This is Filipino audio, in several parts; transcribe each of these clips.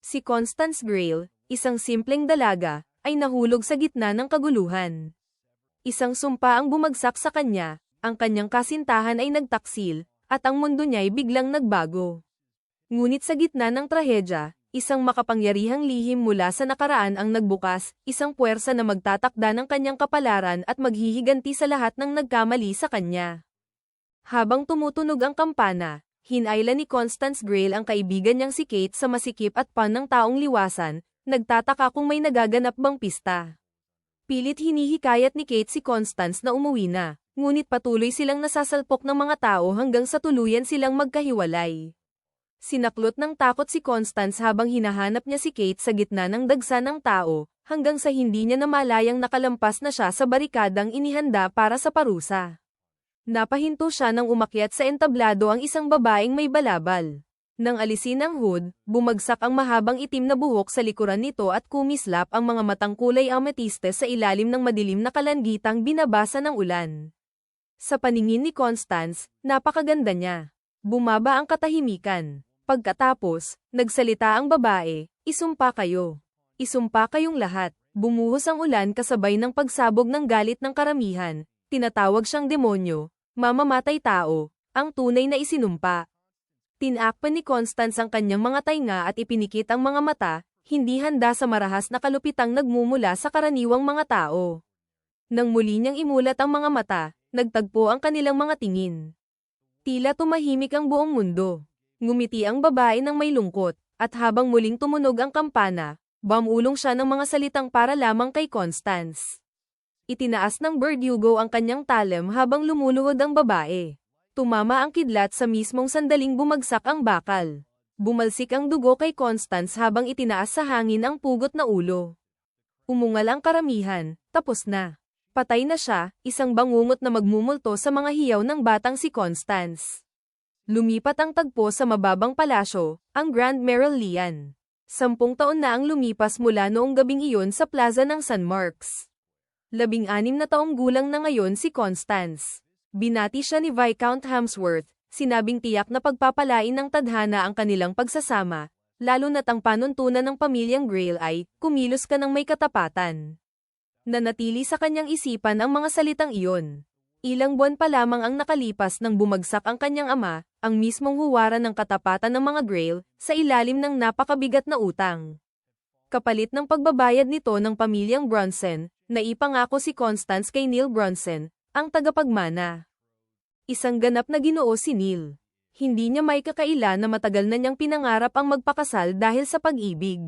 Si Constance Grail, isang simpleng dalaga, ay nahulog sa gitna ng kaguluhan. Isang sumpa ang bumagsak sa kanya, ang kanyang kasintahan ay nagtaksil, at ang mundo niya ay biglang nagbago. Ngunit sa gitna ng trahedya, isang makapangyarihang lihim mula sa nakaraan ang nagbukas, isang puwersa na magtatakda ng kanyang kapalaran at maghihiganti sa lahat ng nagkamali sa kanya. Habang tumutunog ang kampana, hinayla ni Constance Grail ang kaibigan niyang si Kate sa masikip at pan ng taong liwasan, nagtataka kung may nagaganap bang pista. Pilit hinihikayat ni Kate si Constance na umuwi na, ngunit patuloy silang nasasalpok ng mga tao hanggang sa tuluyan silang magkahiwalay. Sinaklot ng takot si Constance habang hinahanap niya si Kate sa gitna ng dagsa ng tao, hanggang sa hindi niya namalayang nakalampas na siya sa barikadang inihanda para sa parusa. Napahinto siya nang umakyat sa entablado ang isang babaeng may balabal. Nang alisin ang hood, bumagsak ang mahabang itim na buhok sa likuran nito at kumislap ang mga matang kulay ametiste sa ilalim ng madilim na kalangitang binabasa ng ulan. Sa paningin ni Constance, napakaganda niya. Bumaba ang katahimikan. Pagkatapos, nagsalita ang babae, "Isumpa kayo. Isumpa kayong lahat." Bumuhos ang ulan kasabay ng pagsabog ng galit ng karamihan. Tinatawag siyang demonyo, mamamatay tao, ang tunay na isinumpa. Tinakpan ni Constance ang kanyang mga tainga at ipinikit ang mga mata, hindi handa sa marahas na kalupitang nagmumula sa karaniwang mga tao. Nang muli niyang imulat ang mga mata, nagtagpo ang kanilang mga tingin. Tila tumahimik ang buong mundo. Ngumiti ang babae ng may lungkot, at habang muling tumunog ang kampana, bumulong siya ng mga salitang para lamang kay Constance. Itinaas ng Verdugo ang kanyang talem habang lumuluhod ang babae. Tumama ang kidlat sa mismong sandaling bumagsak ang bakal. Bumalsik ang dugo kay Constance habang itinaas sa hangin ang pugot na ulo. Umungal ang karamihan, tapos na. Patay na siya, isang bangungot na magmumulto sa mga hiyaw ng batang si Constance. Lumipat ang tagpo sa mababang palasyo, ang Grand Merolean. 10 taon na ang lumipas mula noong gabing iyon sa plaza ng San Marcos. 16 na taong gulang na ngayon si Constance. Binati siya ni Viscount Hamsworth, sinabing tiyak na pagpapalain ng tadhana ang kanilang pagsasama, lalo na't ang panuntunan ng pamilyang Grail ay, "Kumilos ka ng may katapatan." Nanatili sa kanyang isipan ang mga salitang iyon. Ilang buwan pa lamang ang nakalipas nang bumagsak ang kanyang ama, ang mismong huwaran ng katapatan ng mga Grail, sa ilalim ng napakabigat na utang. Kapalit ng pagbabayad nito ng pamilyang Bronson, naipangako si Constance kay Neil Bronson, ang tagapagmana. Isang ganap na ginoo si Neil. Hindi niya may kakaila na matagal na niyang pinangarap ang magpakasal dahil sa pag-ibig.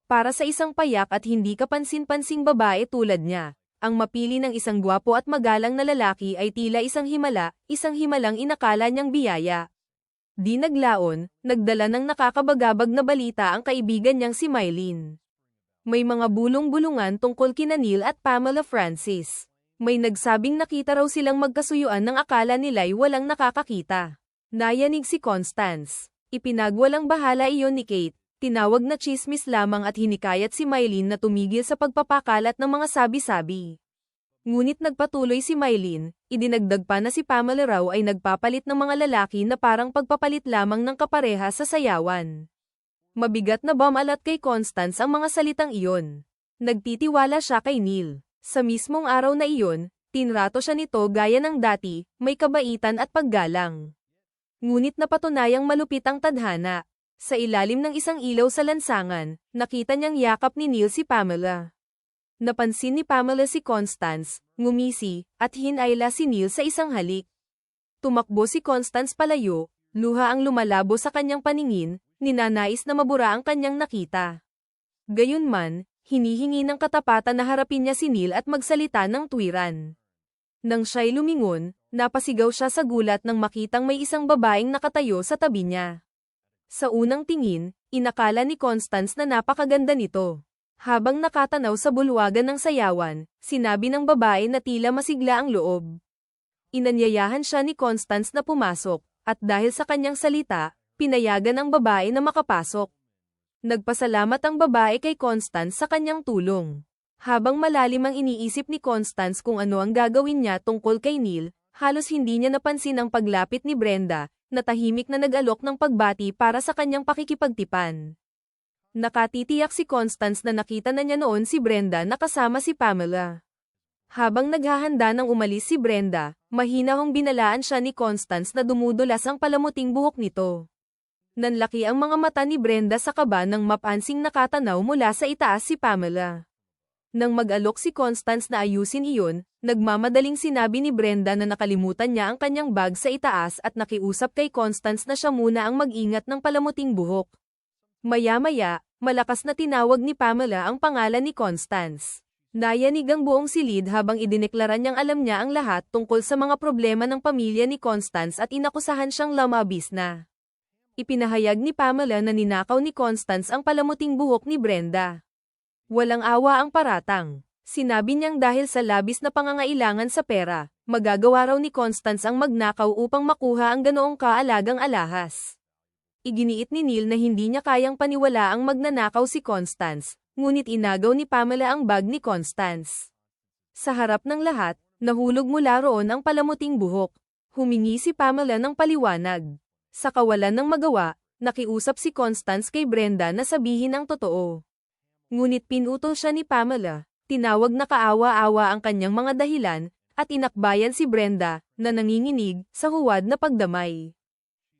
Para sa isang payak at hindi kapansin-pansing babae tulad niya, ang mapili ng isang gwapo at magalang na lalaki ay tila isang himalang inakala niyang biyaya. Di naglaon, nagdala ng nakakabagabag na balita ang kaibigan niyang si Mylene. May mga bulong-bulungan tungkol kina Neil at Pamela Francis. May nagsabing nakita raw silang magkasuyuan ng akala nila'y walang nakakakita. Nayanig si Constance. Ipinagwalang bahala iyon ni Kate. Tinawag na tsismis lamang at hinikayat si Mylene na tumigil sa pagpapakalat ng mga sabi-sabi. Ngunit nagpatuloy si Mylene, idinagdag pa na si Pamela raw ay nagpapalit ng mga lalaki na parang pagpapalit lamang ng kapareha sa sayawan. Mabigat na bumalat kay Constance ang mga salitang iyon. Nagtitiwala siya kay Neil. Sa mismong araw na iyon, tinrato siya nito gaya ng dati, may kabaitan at paggalang. Ngunit napatunayang malupit ang tadhana. Sa ilalim ng isang ilaw sa lansangan, nakita niyang yakap ni Neil si Pamela. Napansin ni Pamela si Constance, ngumisi, at hinayla si Neil sa isang halik. Tumakbo si Constance palayo, luha ang lumalabo sa kanyang paningin, ninanais na mabura ang kanyang nakita. Gayunman, hinihingi ng katapatan na harapin niya si Neil at magsalita ng tuwiran. Nang siya'y lumingon, napasigaw siya sa gulat nang makitang may isang babaeng nakatayo sa tabi niya. Sa unang tingin, inakala ni Constance na napakaganda nito. Habang nakatanaw sa bulwagan ng sayawan, sinabi ng babae na tila masigla ang loob. Inanyayahan siya ni Constance na pumasok, at dahil sa kanyang salita, pinayagan ang babae na makapasok. Nagpasalamat ang babae kay Constance sa kanyang tulong. Habang malalim ang iniisip ni Constance kung ano ang gagawin niya tungkol kay Neil, halos hindi niya napansin ang paglapit ni Brenda, na tahimik na nag-alok ng pagbati para sa kanyang pakikipagtipan. Nakatitiyak si Constance na nakita na niya noon si Brenda na kasama si Pamela. Habang naghahanda ng umalis si Brenda, mahinahong binalaan siya ni Constance na dumudulas ang palamuting buhok nito. Nanlaki ang mga mata ni Brenda sa kaba nang mapansing nakatanaw mula sa itaas si Pamela. Nang mag-alok si Constance na ayusin iyon, nagmamadaling sinabi ni Brenda na nakalimutan niya ang kanyang bag sa itaas at nakiusap kay Constance na siya muna ang mag-ingat ng palamuting buhok. Maya-maya, malakas na tinawag ni Pamela ang pangalan ni Constance. Nayanig ang buong silid habang idineklara niyang alam niya ang lahat tungkol sa mga problema ng pamilya ni Constance at inakusahan siyang lamabis na. Ipinahayag ni Pamela na ninakaw ni Constance ang palamuting buhok ni Brenda. Walang awa ang paratang. Sinabi niyang dahil sa labis na pangangailangan sa pera, magagawa raw ni Constance ang magnakaw upang makuha ang ganoong kaalagang alahas. Iginiit ni Neil na hindi niya kayang paniwala ang magnanakaw si Constance, ngunit inagaw ni Pamela ang bag ni Constance. Sa harap ng lahat, nahulog mula roon ang palamuting buhok. Humingi si Pamela ng paliwanag. Sa kawalan ng magawa, nakiusap si Constance kay Brenda na sabihin ang totoo. Ngunit pinutol siya ni Pamela, tinawag na kaawa-awa ang kanyang mga dahilan, at inakbayan si Brenda, na nanginginig, sa huwad na pagdamay.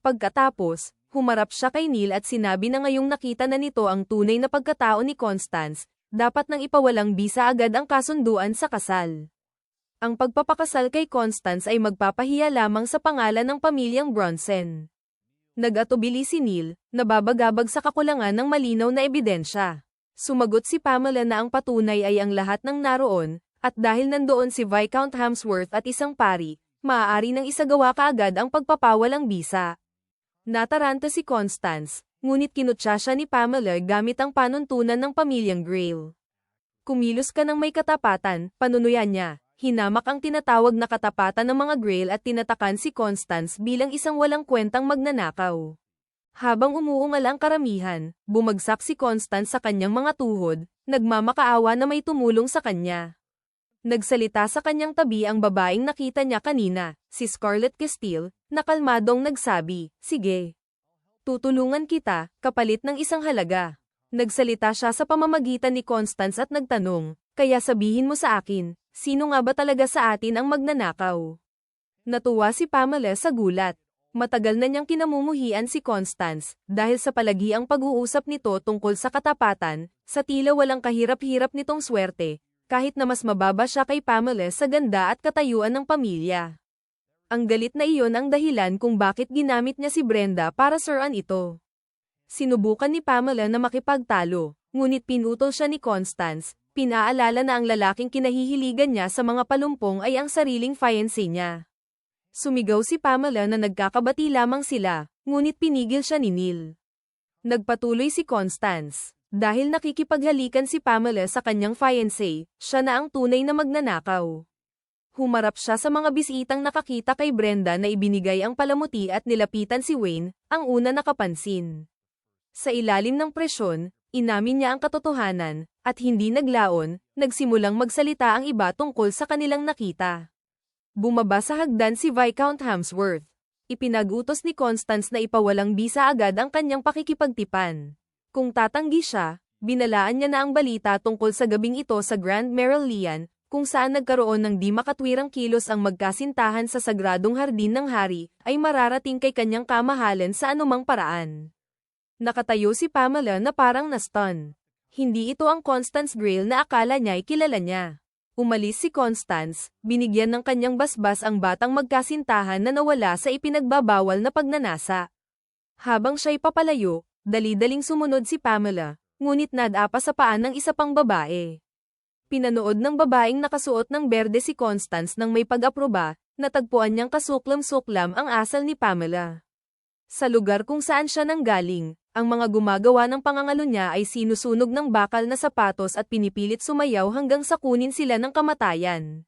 Pagkatapos, humarap siya kay Neil at sinabi na ngayong nakita na nito ang tunay na pagkatao ni Constance, dapat nang ipawalang bisa agad ang kasunduan sa kasal. Ang pagpapakasal kay Constance ay magpapahiya lamang sa pangalan ng pamilyang Bronson. Nag-atubili si Neil, nababagabag sa kakulangan ng malinaw na ebidensya. Sumagot si Pamela na ang patunay ay ang lahat ng naroon, at dahil nandoon si Viscount Hamsworth at isang pari, maaari nang isagawa kaagad ang pagpapawalang bisa. Nataranta si Constance, ngunit kinutya siya ni Pamela gamit ang panuntunan ng pamilyang Grail. Kumilos ka ng may katapatan, panunuyan niya. Hinamak ang tinatawag na katapatan ng mga Grail at tinatakan si Constance bilang isang walang kwentang magnanakaw. Habang umuungal ang karamihan, bumagsak si Constance sa kanyang mga tuhod, nagmamakaawa na may tumulong sa kanya. Nagsalita sa kanyang tabi ang babaeng nakita niya kanina, si Scarlett Castile, na kalmadong nagsabi, "Sige. Tutulungan kita, kapalit ng isang halaga." Nagsalita siya sa pamamagitan ni Constance at nagtanong, "Kaya sabihin mo sa akin, sino nga ba talaga sa atin ang magnanakaw?" Natuwa si Pamela sa gulat. Matagal na niyang kinamumuhian si Constance, dahil sa palagiang pag-uusap nito tungkol sa katapatan, sa tila walang kahirap-hirap nitong swerte, kahit na mas mababa siya kay Pamela sa ganda at katayuan ng pamilya. Ang galit na iyon ang dahilan kung bakit ginamit niya si Brenda para suruan ito. Sinubukan ni Pamela na makipagtalo, ngunit pinutol siya ni Constance, pinaalala na ang lalaking kinahihiligan niya sa mga palumpong ay ang sariling fiancé niya. Sumigaw si Pamela na nagkakabati lamang sila, ngunit pinigil siya ni Neil. Nagpatuloy si Constance. Dahil nakikipaghalikan si Pamela sa kanyang fiancé, siya na ang tunay na magnanakaw. Humarap siya sa mga bisitang nakakita kay Brenda na ibinigay ang palamuti at nilapitan si Wayne, ang una nakapansin. Sa ilalim ng presyon, inamin niya ang katotohanan, at hindi naglaon, nagsimulang magsalita ang iba tungkol sa kanilang nakita. Bumaba sa hagdan si Viscount Hamsworth. Ipinag-utos ni Constance na ipawalang bisa agad ang kanyang pakikipagtipan. Kung tatanggi siya, binalaan niya na ang balita tungkol sa gabing ito sa Grand Merolean, kung saan nagkaroon ng di makatwirang kilos ang magkasintahan sa sagradong hardin ng hari, ay mararating kay kanyang kamahalan sa anumang paraan. Nakatayo si Pamela na parang na-stun. Hindi ito ang Constance Grail na akala niya ay kilala niya. Umalis si Constance, binigyan ng kanyang basbas ang batang magkasintahan na nawala sa ipinagbabawal na pagnanasa. Habang siya'y papalayo, dali-daling sumunod si Pamela, ngunit nadapa sa paan ng isa pang babae. Pinanood ng babaeng nakasuot ng berde si Constance nang may pag-aproba, natagpuan niyang kasuklam-suklam ang asal ni Pamela. Sa lugar kung saan siya nanggaling, ang mga gumagawa ng pangangalo niya ay sinusunog ng bakal na sapatos at pinipilit sumayaw hanggang sa kunin sila ng kamatayan.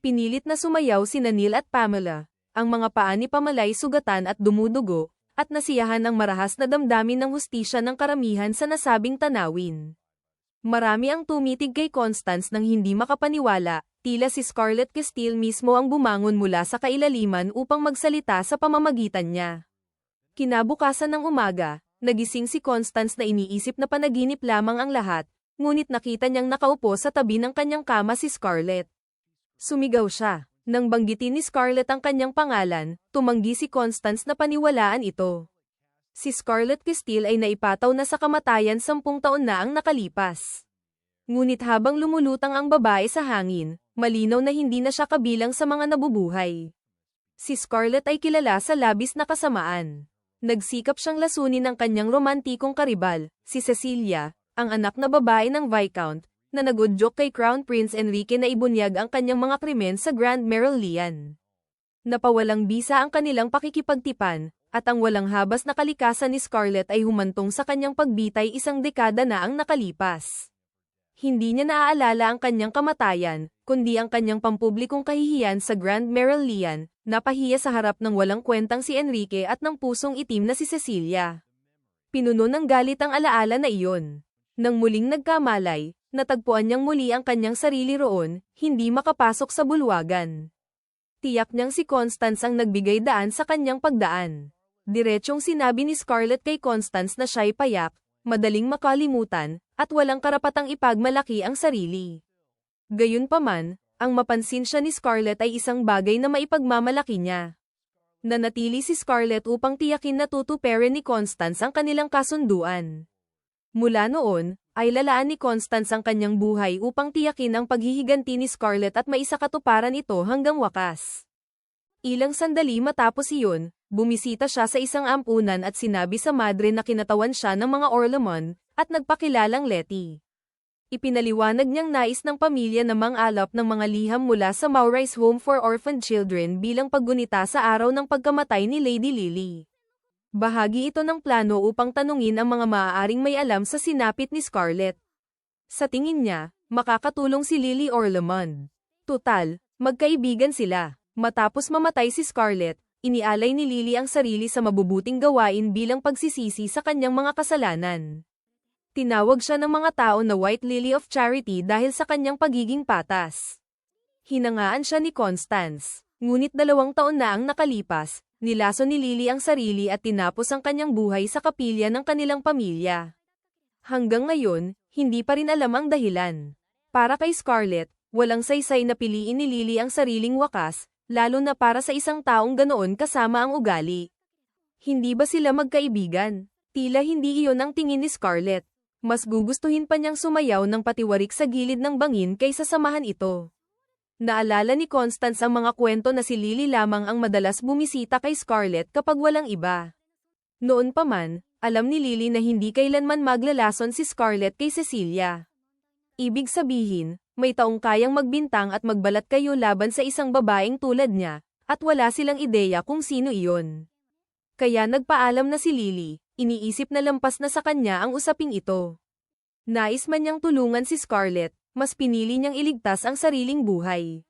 Pinilit na sumayaw sina Neil at Pamela, ang mga paa ni Pamela ay sugatan at dumudugo, at nasiyahan ang marahas na damdamin ng hustisya ng karamihan sa nasabing tanawin. Marami ang tumitig kay Constance nang hindi makapaniwala, tila si Scarlett Castile mismo ang bumangon mula sa kailaliman upang magsalita sa pamamagitan niya. Kinabukasan ng umaga, Nagising si Constance na iniisip na panaginip lamang ang lahat, ngunit nakita niyang nakaupo sa tabi ng kanyang kama si Scarlett. Sumigaw siya. Nang banggitin ni Scarlett ang kanyang pangalan, tumanggi si Constance na paniwalaan ito. Si Scarlett Castile ay naipataw na sa kamatayan 10 taon na ang nakalipas. Ngunit habang lumulutang ang babae sa hangin, malinaw na hindi na siya kabilang sa mga nabubuhay. Si Scarlett ay kilala sa labis na kasamaan. Nagsikap siyang lasunin ang kanyang romantikong karibal, si Cecilia, ang anak na babae ng Viscount, na nagudyok kay Crown Prince Enrique na ibunyag ang kanyang mga krimen sa Grand Merolean. Napawalang bisa ang kanilang pakikipagtipan, at ang walang habas na kalikasan ni Scarlett ay humantong sa kanyang pagbitay 1 dekada na ang nakalipas. Hindi niya naaalala ang kanyang kamatayan, kundi ang kanyang pampublikong kahihiyan sa Grand Merolean, napahiya sa harap ng walang kwentang si Enrique at ng pusong itim na si Cecilia. Pinuno ng galit ang alaala na iyon. Nang muling nagkamalay, natagpuan niyang muli ang kanyang sarili roon, hindi makapasok sa bulwagan. Tiyak niyang si Constance ang nagbigay daan sa kanyang pagdaan. Diretsyong sinabi ni Scarlett kay Constance na siya'y payak, madaling makalimutan, at walang karapatang ipagmalaki ang sarili. Gayunpaman, ang mapansin siya ni Scarlett ay isang bagay na maipagmamalaki niya. Nanatili si Scarlett upang tiyakin na tutuperin ni Constance ang kanilang kasunduan. Mula noon, ay lalaan ni Constance ang kanyang buhay upang tiyakin ang paghihiganti ni Scarlett at maisakatuparan ito hanggang wakas. Ilang sandali matapos iyon, bumisita siya sa isang ampunan at sinabi sa madre na kinatawan siya ng mga Orlamon, at nagpakilalang Letty. Ipinaliwanag niyang nais ng pamilya na mang-alap ng mga liham mula sa Maurice Home for Orphaned Children bilang paggunita sa araw ng pagkamatay ni Lady Lily. Bahagi ito ng plano upang tanungin ang mga maaaring may alam sa sinapit ni Scarlett. Sa tingin niya, makakatulong si Lily Orlamond. Tutal, magkaibigan sila. Matapos mamatay si Scarlett, inialay ni Lily ang sarili sa mabubuting gawain bilang pagsisisi sa kanyang mga kasalanan. Tinawag siya ng mga tao na White Lily of Charity dahil sa kanyang pagiging patas. Hinangaan siya ni Constance, ngunit 2 taon na ang nakalipas, nilaso ni Lily ang sarili at tinapos ang kanyang buhay sa kapilya ng kanilang pamilya. Hanggang ngayon, hindi pa rin alam ang dahilan. Para kay Scarlett, walang saysay na piliin ni Lily ang sariling wakas, lalo na para sa isang taong ganoon kasama ang ugali. Hindi ba sila magkaibigan? Tila hindi iyon ang tingin ni Scarlett. Mas gugustuhin pa niyang sumayaw ng patiwarik sa gilid ng bangin kaysa samahan ito. Naalala ni Constance ang mga kwento na si Lily lamang ang madalas bumisita kay Scarlett kapag walang iba. Noon pa man, alam ni Lily na hindi kailanman maglalason si Scarlett kay Cecilia. Ibig sabihin, may taong kayang magbintang at magbalat kayo laban sa isang babaeng tulad niya, at wala silang ideya kung sino iyon. Kaya nagpaalam na si Lily, iniisip na lampas na sa kanya ang usaping ito. Nais man niyang tulungan si Scarlett, mas pinili niyang iligtas ang sariling buhay.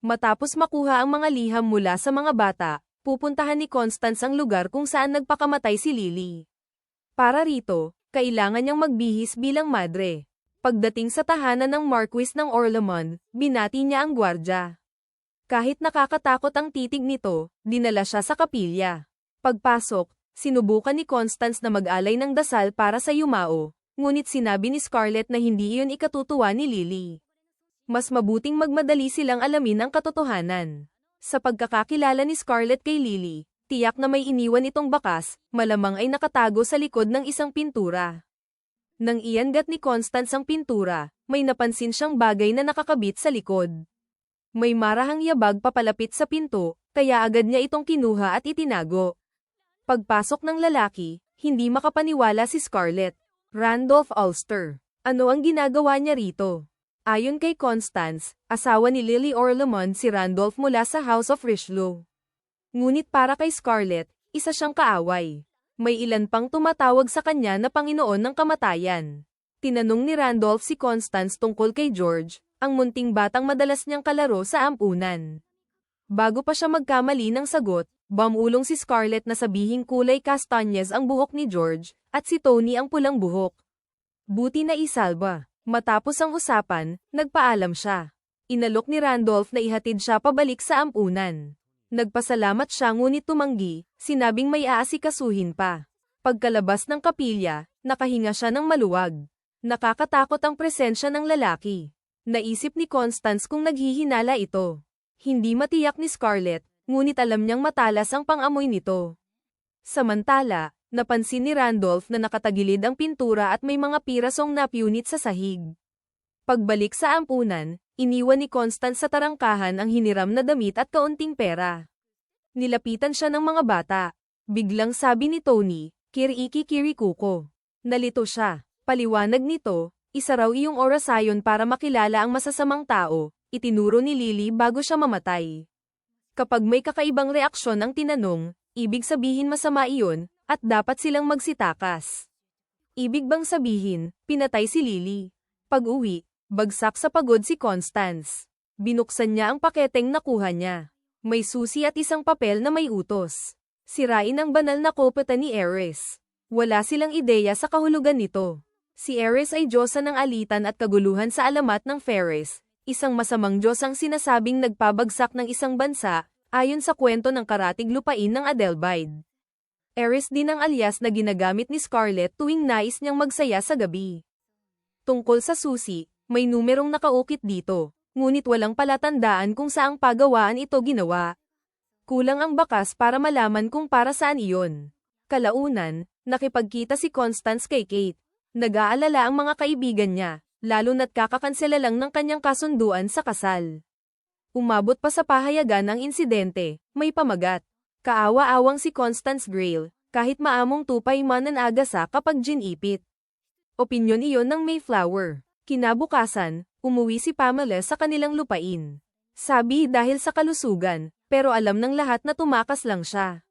Matapos makuha ang mga liham mula sa mga bata, pupuntahan ni Constance ang lugar kung saan nagpakamatay si Lily. Para rito, kailangan niyang magbihis bilang madre. Pagdating sa tahanan ng Marquis ng Orlamon, binati niya ang gwardya. Kahit nakakatakot ang titig nito, dinala siya sa kapilya. Pagpasok, sinubukan ni Constance na mag-alay ng dasal para sa yumao, ngunit sinabi ni Scarlett na hindi iyon ikatutuwa ni Lily. Mas mabuting magmadali silang alamin ang katotohanan. Sa pagkakakilala ni Scarlett kay Lily, tiyak na may iniwan itong bakas, malamang ay nakatago sa likod ng isang pintura. Nang iangat ni Constance ang pintura, may napansin siyang bagay na nakakabit sa likod. May marahang yabag papalapit sa pinto, kaya agad niya itong kinuha at itinago. Pagpasok ng lalaki, hindi makapaniwala si Scarlett. Randolph Ulster. Ano ang ginagawa niya rito? Ayon kay Constance, asawa ni Lily Orlamond si Randolph mula sa House of Richelieu. Ngunit para kay Scarlett, isa siyang kaaway. May ilan pang tumatawag sa kanya na Panginoon ng Kamatayan. Tinanong ni Randolph si Constance tungkol kay George, ang munting batang madalas niyang kalaro sa ampunan. Bago pa siya magkamali ng sagot, bumulong si Scarlett na sabihing kulay kastanyes ang buhok ni George, at si Tony ang pulang buhok. Buti na isalba. Matapos ang usapan, nagpaalam siya. Inalok ni Randolph na ihatid siya pabalik sa ampunan. Nagpasalamat siya ngunit tumanggi, sinabing may aasikasuhin pa. Pagkalabas ng kapilya, nakahinga siya ng maluwag. Nakakatakot ang presensya ng lalaki. Naisip ni Constance kung naghihinala ito. Hindi matiyak ni Scarlett, ngunit alam niyang matalas ang pang-amoy nito. Samantala, napansin ni Randolph na nakatagilid ang pintura at may mga pirasong napunit sa sahig. Pagbalik sa ampunan, iniwan ni Constance sa tarangkahan ang hiniram na damit at kaunting pera. Nilapitan siya ng mga bata. Biglang sabi ni Tony, "Kiriki kirikuko." Nalito siya. Paliwanag nito, isa raw iyong orasayon para makilala ang masasamang tao, itinuro ni Lily bago siya mamatay. Kapag may kakaibang reaksyon ang tinanong, ibig sabihin masama iyon, at dapat silang magsitakas. Ibig bang sabihin, pinatay si Lily? Pag-uwi, bagsak sa pagod si Constance. Binuksan niya ang paketeng nakuha niya. May susi at isang papel na may utos. Sirain ang banal na kopeta ni Ares. Wala silang ideya sa kahulugan nito. Si Ares ay diyosa ng alitan at kaguluhan sa alamat ng Ferris, isang masamang diyos ang sinasabing nagpabagsak ng isang bansa, ayon sa kwento ng karatig lupain ng Adelbide. Ares din ang alias na ginagamit ni Scarlett tuwing nais niyang magsaya sa gabi. Tungkol sa susi, may numerong nakaukit dito, ngunit walang palatandaan kung saang pagawaan ito ginawa. Kulang ang bakas para malaman kung para saan iyon. Kalaunan, nakipagkita si Constance kay Kate. Nag-aalala ang mga kaibigan niya, lalo na't kakakansela lang ng kanyang kasunduan sa kasal. Umabot pa sa pahayagan ang insidente, may pamagat. Kaawa-awang si Constance Grayle, kahit maamong tupay mananagasa kapag ginipit. Opinyon iyon ng Mayflower. Kinabukasan, umuwi si Pamela sa kanilang lupain. Sabi dahil sa kalusugan, pero alam ng lahat na tumakas lang siya.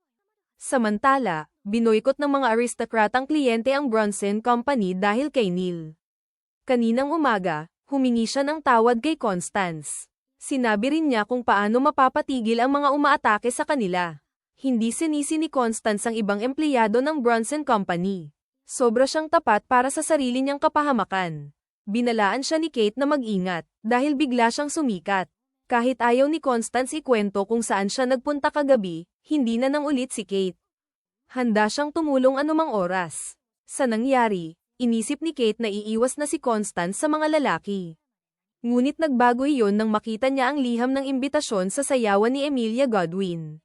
Samantala, binoykot ng mga aristocrat ang kliyente ang Bronson Company dahil kay Neil. Kaninang umaga, humingi siya ng tawad kay Constance. Sinabi rin niya kung paano mapapatigil ang mga umaatake sa kanila. Hindi sinisi ni Constance ang ibang empleyado ng Bronson Company. Sobra siyang tapat para sa sarili niyang kapahamakan. Binalaan siya ni Kate na mag-ingat, dahil bigla siyang sumikat. Kahit ayaw ni Constance ikwento kung saan siya nagpunta kagabi, hindi na nang ulit si Kate. Handa siyang tumulong anumang oras. Sa nangyari, inisip ni Kate na iiwas na si Constance sa mga lalaki. Ngunit nagbago iyon nang makita niya ang liham ng imbitasyon sa sayawan ni Emilia Godwin.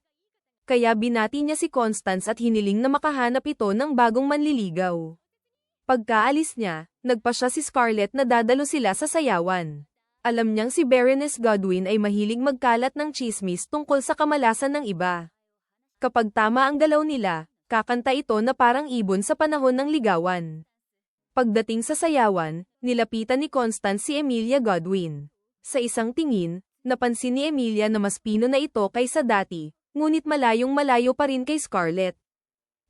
Kaya binati niya si Constance at hiniling na makahanap ito ng bagong manliligaw. Pagkaalis niya, nagpa siya si Scarlett na dadalo sila sa sayawan. Alam niyang si Baroness Godwin ay mahilig magkalat ng chismis tungkol sa kamalasan ng iba. Kapag tama ang galaw nila, kakanta ito na parang ibon sa panahon ng ligawan. Pagdating sa sayawan, nilapitan ni Constance si Emilia Godwin. Sa isang tingin, napansin ni Emilia na mas pino na ito kaysa dati, ngunit malayong-malayo pa rin kay Scarlett.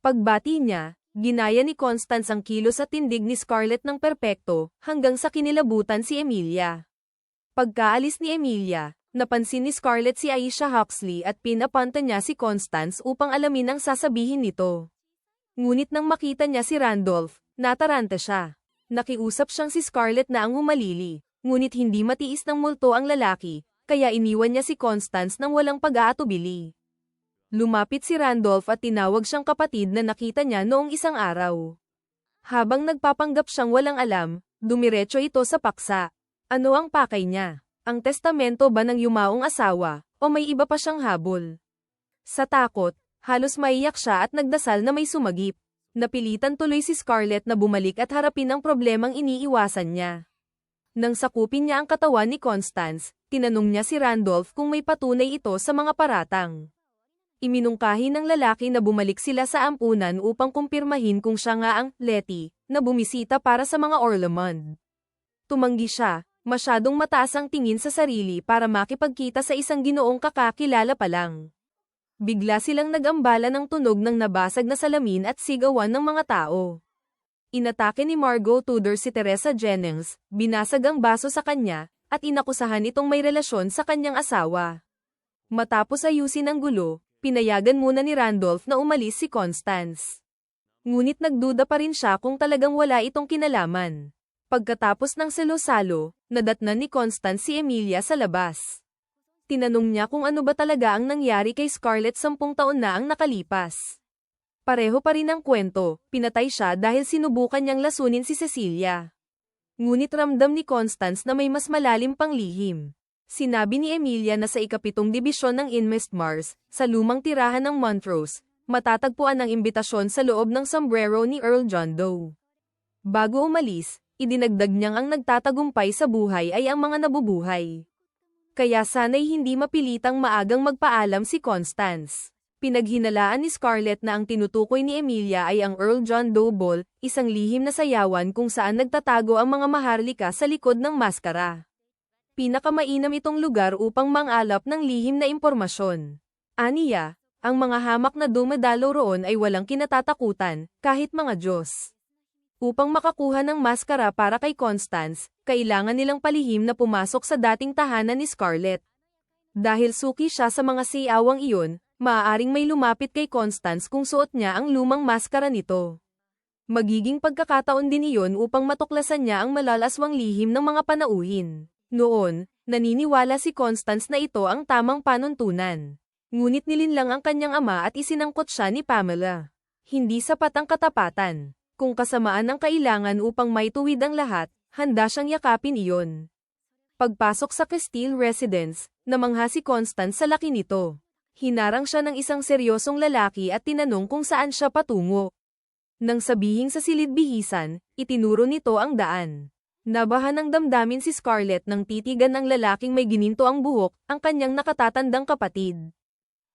Pagbati niya, ginaya ni Constance ang kilos at tindig ni Scarlett ng perpekto, hanggang sa kinilabutan si Emilia. Pagkaalis ni Emilia, napansin ni Scarlett si Aisha Huxley at pinapanta niya si Constance upang alamin ang sasabihin nito. Ngunit nang makita niya si Randolph, nataranta siya. Nakiusap siyang si Scarlett na ang humalili, ngunit hindi matiis ng multo ang lalaki, kaya iniwan niya si Constance nang walang pag-aatubili. Lumapit si Randolph at tinawag siyang kapatid na nakita niya noong isang araw. Habang nagpapanggap siyang walang alam, dumiretso ito sa paksa. Ano ang pakay niya? Ang testamento ba ng yumaong asawa, o may iba pa siyang habol? Sa takot, halos maiyak siya at nagdasal na may sumagip. Napilitan tuloy si Scarlett na bumalik at harapin ang problemang iniiwasan niya. Nang sakupin niya ang katawan ni Constance, tinanong niya si Randolph kung may patunay ito sa mga paratang. Iminungkahi ng lalaki na bumalik sila sa ampunan upang kumpirmahin kung siya nga ang Letty na bumisita para sa mga Orlamond. Tumanggi siya. Masyadong mataas ang tingin sa sarili para makipagkita sa isang ginoong kakakilala pa lang. Bigla silang nag-ambala ng tunog ng nabasag na salamin at sigawan ng mga tao. Inatake ni Margot Tudor si Teresa Jennings, binasag ang baso sa kanya, at inakusahan itong may relasyon sa kanyang asawa. Matapos ayusin ang gulo, pinayagan muna ni Randolph na umalis si Constance. Ngunit nagduda pa rin siya kung talagang wala itong kinalaman. Pagkatapos ng salo-salo, nadatnan ni Constance si Emilia sa labas. Tinanong niya kung ano ba talaga ang nangyari kay Scarlett 10 taon na ang nakalipas. Pareho pa rin ang kwento, pinatay siya dahil sinubukan niyang lasunin si Cecilia. Ngunit ramdam ni Constance na may mas malalim pang lihim. Sinabi ni Emilia na sa ikapitong dibisyon ng Inmest Mars, sa lumang tirahan ng Montrose, matatagpuan ang imbitasyon sa loob ng sombrero ni Earl John Doe. Bago umalis, idinagdag niyang ang nagtatagumpay sa buhay ay ang mga nabubuhay. Kaya sana'y hindi mapilitang maagang magpaalam si Constance. Pinaghinalaan ni Scarlett na ang tinutukoy ni Emilia ay ang Earl John Doe Ball, isang lihim na sayawan kung saan nagtatago ang mga maharlika sa likod ng maskara. Pinakamainam itong lugar upang mangalap ng lihim na impormasyon. Aniya, ang mga hamak na dumadalo roon ay walang kinatatakutan, kahit mga Diyos. Upang makakuha ng maskara para kay Constance, kailangan nilang palihim na pumasok sa dating tahanan ni Scarlett. Dahil suki siya sa mga siyawang iyon, maaaring may lumapit kay Constance kung suot niya ang lumang maskara nito. Magiging pagkakataon din iyon upang matuklasan niya ang malalaswang lihim ng mga panauhin. Noon, naniniwala si Constance na ito ang tamang panuntunan. Ngunit nilinlang ang kanyang ama at isinangkot siya ni Pamela. Hindi sapat ang katapatan. Kung kasamaan ang kailangan upang maituwid ang lahat, handa siyang yakapin iyon. Pagpasok sa Castile residence, namangha si Constance sa laki nito. Hinarang siya ng isang seryosong lalaki at tinanong kung saan siya patungo. Nang sabihing sa silid-bihisan, itinuro nito ang daan. Nabahan ng damdamin si Scarlett nang titigan ng lalaking may gininto ang buhok, ang kanyang nakatatandang kapatid.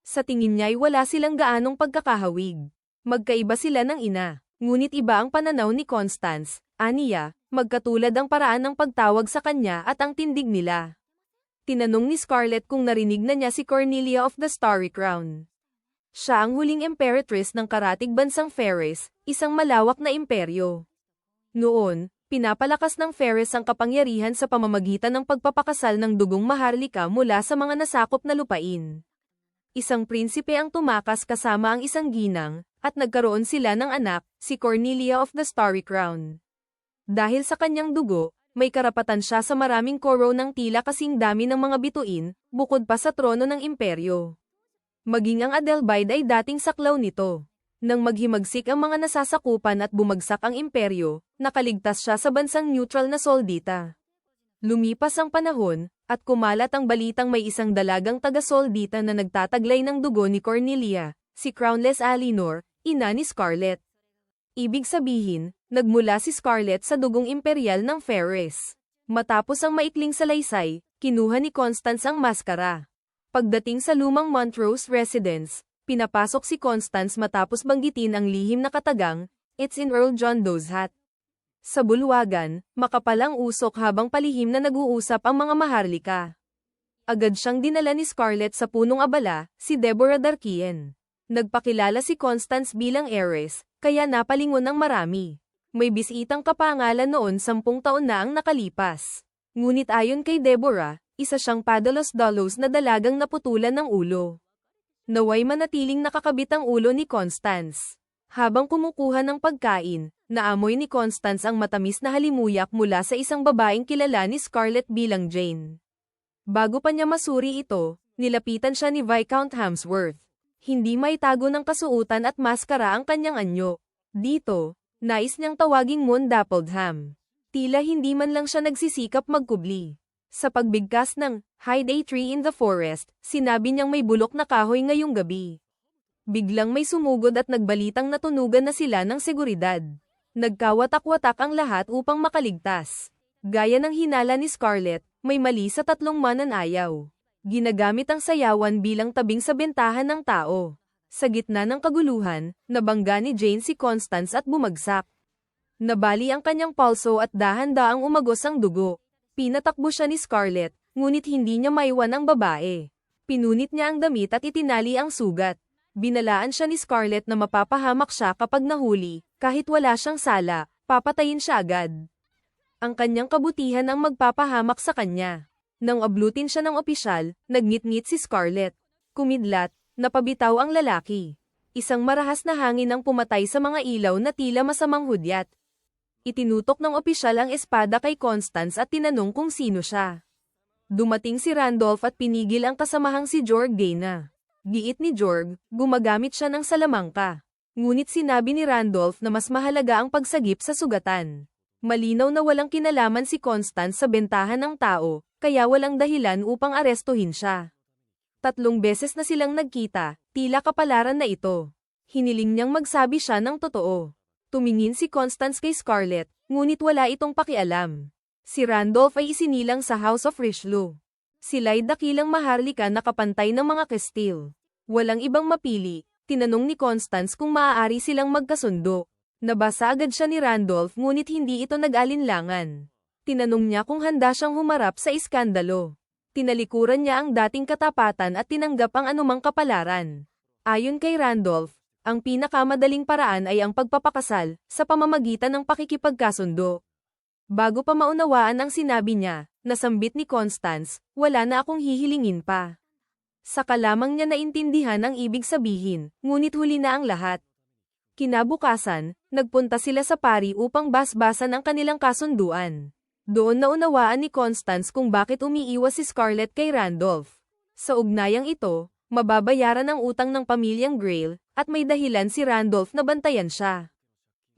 Sa tingin niya ay wala silang gaanong pagkakahawig. Magkaiba sila ng ina, ngunit iba ang pananaw ni Constance, aniya, magkatulad ang paraan ng pagtawag sa kanya at ang tindig nila. Tinanong ni Scarlett kung narinig na niya si Cornelia of the Starry Crown. Siya ang huling emperatris ng karatig bansang Ferris, isang malawak na imperyo. Noon, pinapalakas ng Ferris ang kapangyarihan sa pamamagitan ng pagpapakasal ng dugong maharlika mula sa mga nasakop na lupain. Isang prinsipe ang tumakas kasama ang isang ginang, at nagkaroon sila ng anak, si Cornelia of the Starry Crown. Dahil sa kanyang dugo, may karapatan siya sa maraming koro ng tila kasing dami ng mga bituin, bukod pa sa trono ng imperyo. Maging ang Adelbide ay dating saklaw nito. Nang maghimagsik ang mga nasasakupan at bumagsak ang imperyo, nakaligtas siya sa bansang neutral na Soldita. Lumipas ang panahon, at kumalat ang balitang may isang dalagang taga-Soldita na nagtataglay ng dugo ni Cornelia, si Crownless Alinor, ina ni Scarlett. Ibig sabihin, nagmula si Scarlett sa dugong imperial ng Ferris. Matapos ang maikling salaysay, kinuha ni Constance ang maskara. Pagdating sa lumang Montrose residence, pinapasok si Constance matapos banggitin ang lihim na katagang, "It's in Earl John Doe's hat." Sa bulwagan, makapal ang usok habang palihim na nag-uusap ang mga maharlika. Agad siyang dinala ni Scarlett sa punong abala, si Deborah Darkien. Nagpakilala si Constance bilang heiress, kaya napalingon ng marami. May bisitang kapangalan noon 10 taon na ang nakalipas. Ngunit ayon kay Deborah, isa siyang padalos-dalos na dalagang naputulan ng ulo. Naway manatiling nakakabit ang ulo ni Constance. Habang kumukuha ng pagkain, naamoy ni Constance ang matamis na halimuyak mula sa isang babaeng kilala ni Scarlett bilang Jane. Bago pa niya masuri ito, nilapitan siya ni Viscount Hamsworth. Hindi maitago ng kasuutan at maskara ang kanyang anyo. Dito, nais niyang tawaging Moon Dappled-Ham. Tila hindi man lang siya nagsisikap magkubli. Sa pagbigkas ng "Hide a tree in the forest", sinabi niyang may bulok na kahoy ngayong gabi. Biglang may sumugod at nagbalitang natunugan na sila ng seguridad. Nagkawatak-watak ang lahat upang makaligtas. Gaya ng hinala ni Scarlett, may mali sa 3 mananayaw. Ginagamit ang sayawan bilang tabing sa bentahan ng tao. Sa gitna ng kaguluhan, nabangga ni Jane si Constance at bumagsak. Nabali ang kanyang palso at dahan-daang umagos ang dugo. Pinatakbo siya ni Scarlett, ngunit hindi niya maiwan ang babae. Pinunit niya ang damit at itinali ang sugat. Binalaan siya ni Scarlett na mapapahamak siya kapag nahuli, kahit wala siyang sala, papatayin siya agad. Ang kanyang kabutihan ang magpapahamak sa kanya. Nang ablutin siya ng opisyal, nagngit-ngit si Scarlett. Kumidlat, napabitaw ang lalaki. Isang marahas na hangin ang pumatay sa mga ilaw na tila masamang hudyat. Itinutok ng opisyal ang espada kay Constance at tinanong kung sino siya. Dumating si Randolph at pinigil ang kasamahang si Jorg Dana. Giit ni Jorg, gumagamit siya ng salamangka. Ngunit sinabi ni Randolph na mas mahalaga ang pagsagip sa sugatan. Malinaw na walang kinalaman si Constance sa bentahan ng tao, kaya walang dahilan upang arestuhin siya. 3 beses na silang nagkita, tila kapalaran na ito. Hiniling niyang magsabi siya ng totoo. Tumingin si Constance kay Scarlett, ngunit wala itong pakialam. Si Randolph ay isinilang sa House of Richelieu. Sila'y dakilang maharlika na kapantay ng mga Castile. Walang ibang mapili, tinanong ni Constance kung maaari silang magkasundo. Nabasa agad siya ni Randolph ngunit hindi ito nag-alinlangan. Tinanong niya kung handa siyang humarap sa iskandalo. Tinalikuran niya ang dating katapatan at tinanggap ang anumang kapalaran. Ayon kay Randolph, ang pinakamadaling paraan ay ang pagpapakasal, sa pamamagitan ng pakikipagkasundo. Bago pa maunawaan ang sinabi niya, nasambit ni Constance, wala na akong hihilingin pa. Saka lamang niya naintindihan ang ibig sabihin, ngunit huli na ang lahat. Kinabukasan, nagpunta sila sa pari upang basbasan ang kanilang kasunduan. Doon naunawaan ni Constance kung bakit umiiwas si Scarlett kay Randolph. Sa ugnayang ito, mababayaran ang utang ng pamilyang Grail, at may dahilan si Randolph na bantayan siya.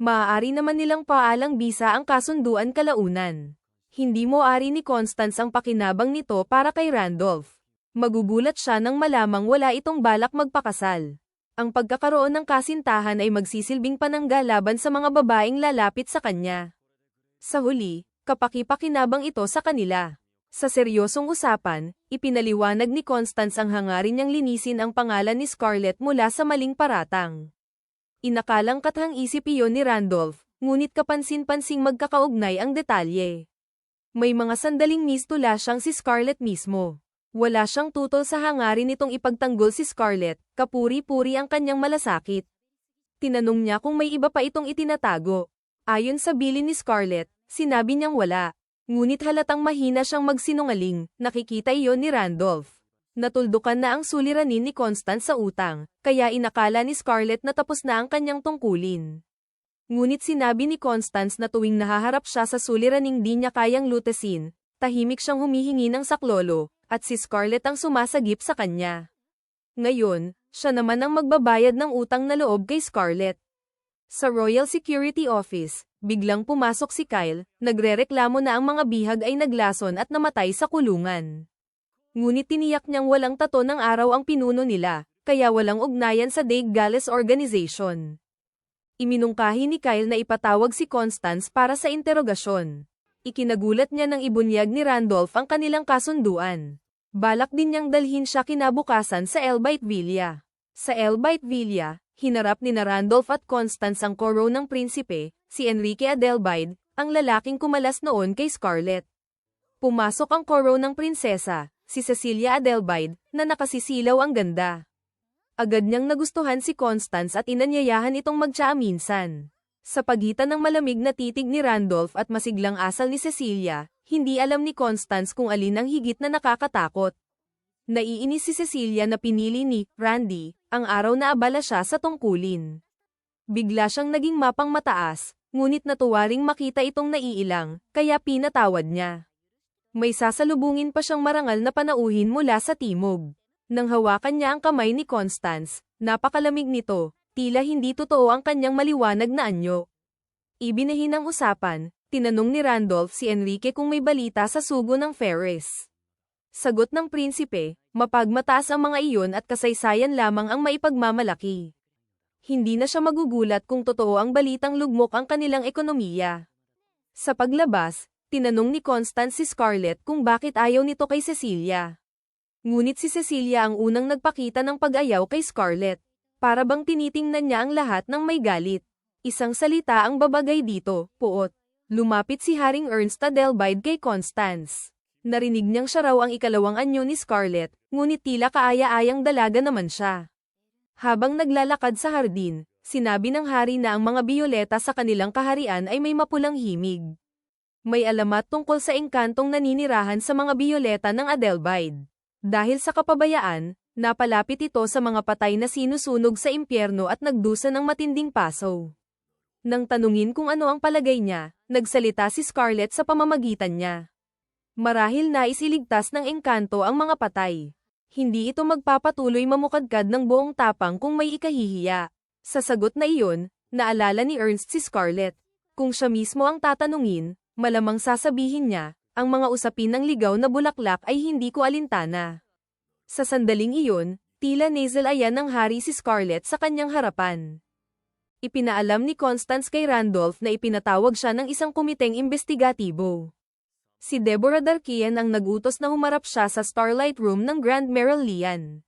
Maaari naman nilang paalang bisa ang kasunduan kalaunan. Hindi moari ni Constance ang pakinabang nito para kay Randolph. Magugulat siya nang malamang wala itong balak magpakasal. Ang pagkakaroon ng kasintahan ay magsisilbing panangga laban sa mga babaeng lalapit sa kanya. Sa huli, kapaki-pakinabang ito sa kanila. Sa seryosong usapan, ipinaliwanag ni Constance ang hangarin niyang linisin ang pangalan ni Scarlett mula sa maling paratang. Inakalang kathang-isip iyon ni Randolph, ngunit kapansin-pansing magkakaugnay ang detalye. May mga sandaling mistula siyang si Scarlett mismo. Wala siyang tutol sa hangarin nitong ipagtanggol si Scarlett, kapuri-puri ang kanyang malasakit. Tinanong niya kung may iba pa itong itinatago. Ayon sa bilin ni Scarlett, sinabi niyang wala. Ngunit halatang mahina siyang magsinungaling, nakikita iyon ni Randolph. Natuldukan na ang suliranin ni Constance sa utang, kaya inakala ni Scarlett na tapos na ang kanyang tungkulin. Ngunit sinabi ni Constance na tuwing nahaharap siya sa suliraning di niya kayang lutesin, tahimik siyang humihingi ng saklolo, at si Scarlett ang sumasagip sa kanya. Ngayon, siya naman ang magbabayad ng utang na loob kay Scarlett. Sa Royal Security Office, biglang pumasok si Kyle, nagrereklamo na ang mga bihag ay naglason at namatay sa kulungan. Ngunit tiniyak niyang walang tato ng araw ang pinuno nila, kaya walang ugnayan sa Dague Galles Organization. Iminungkahi ni Kyle na ipatawag si Constance para sa interogasyon. Ikinagulat niya nang ibunyag ni Randolph ang kanilang kasunduan. Balak din niyang dalhin siya kinabukasan sa Elbite Villa. Sa Elbite Villa, hinarap ni Randolph at Constance ang koro ng prinsipe, si Enrique Adelbide, ang lalaking kumalas noon kay Scarlett. Pumasok ang koro ng prinsesa, si Cecilia Adelbide, na nakasisilaw ang ganda. Agad niyang nagustuhan si Constance at inanyayahan itong magtsaa minsan. Sa pagitan ng malamig na titig ni Randolph at masiglang asal ni Cecilia, hindi alam ni Constance kung alin ang higit na nakakatakot. Naiinis si Cecilia na pinili ni Randy ang araw na abala siya sa tungkulin. Bigla siyang naging mapang mataas, ngunit natuwa ring makita itong naiilang, kaya pinatawad niya. May sasalubungin pa siyang marangal na panauhin mula sa timog. Nang hawakan niya ang kamay ni Constance, napakalamig nito. Tila hindi totoo ang kanyang maliwanag na anyo. Ibinahin ang usapan, tinanong ni Randolph si Enrique kung may balita sa sugo ng Ferris. Sagot ng prinsipe, mapagmataas ang mga iyon at kasaysayan lamang ang maipagmamalaki. Hindi na siya magugulat kung totoo ang balitang lugmok ang kanilang ekonomiya. Sa paglabas, tinanong ni Constance si Scarlett kung bakit ayaw nito kay Cecilia. Ngunit si Cecilia ang unang nagpakita ng pag-ayaw kay Scarlett. Para bang tinitingnan niya ang lahat ng may galit. Isang salita ang babagay dito, puot. Lumapit si Haring Ernst Adelbide kay Constance. Narinig niyang siya raw ang ikalawang anyo ni Scarlett, ngunit tila kaaya-ayang dalaga naman siya. Habang naglalakad sa hardin, sinabi ng hari na ang mga biyoleta sa kanilang kaharian ay may mapulang himig. May alamat tungkol sa engkantong naninirahan sa mga biyoleta ng Adelbide. Dahil sa kapabayaan, napalapit ito sa mga patay na sinusunog sa impyerno at nagdusa ng matinding paso. Nang tanungin kung ano ang palagay niya, nagsalita si Scarlett sa pamamagitan niya. Marahil nais iligtas ng engkanto ang mga patay. Hindi ito magpapatuloy mamukadkad ng buong tapang kung may ikahihiya. Sa sagot na iyon, naalala ni Ernst si Scarlett. Kung siya mismo ang tatanungin, malamang sasabihin niya, ang mga usapin ng ligaw na bulaklak ay hindi ko alintana. Sa sandaling iyon, tila nasal-ayan ng hari si Scarlett sa kanyang harapan. Ipinaalam ni Constance kay Randolph na ipinatawag siya ng isang komiteng imbestigatibo. Si Deborah Darkian ang nagutos na humarap siya sa Starlight Room ng Grand Merolean.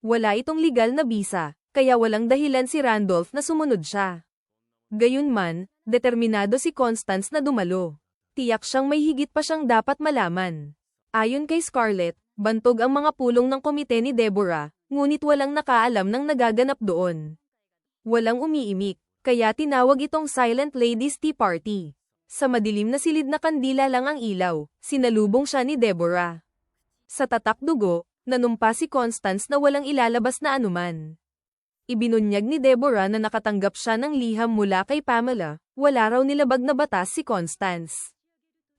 Wala itong legal na bisa, kaya walang dahilan si Randolph na sumunod siya. Gayunman, determinado si Constance na dumalo. Tiyak siyang may higit pa siyang dapat malaman. Ayon kay Scarlett, bantog ang mga pulong ng komite ni Deborah, ngunit walang nakaalam ng nagaganap doon. Walang umiimik, kaya tinawag itong Silent Ladies Tea Party. Sa madilim na silid na kandila lang ang ilaw, sinalubong siya ni Deborah. Sa tatak dugo, nanumpa si Constance na walang ilalabas na anuman. Ibinunyag ni Deborah na nakatanggap siya ng liham mula kay Pamela, wala raw nilabag na batas si Constance.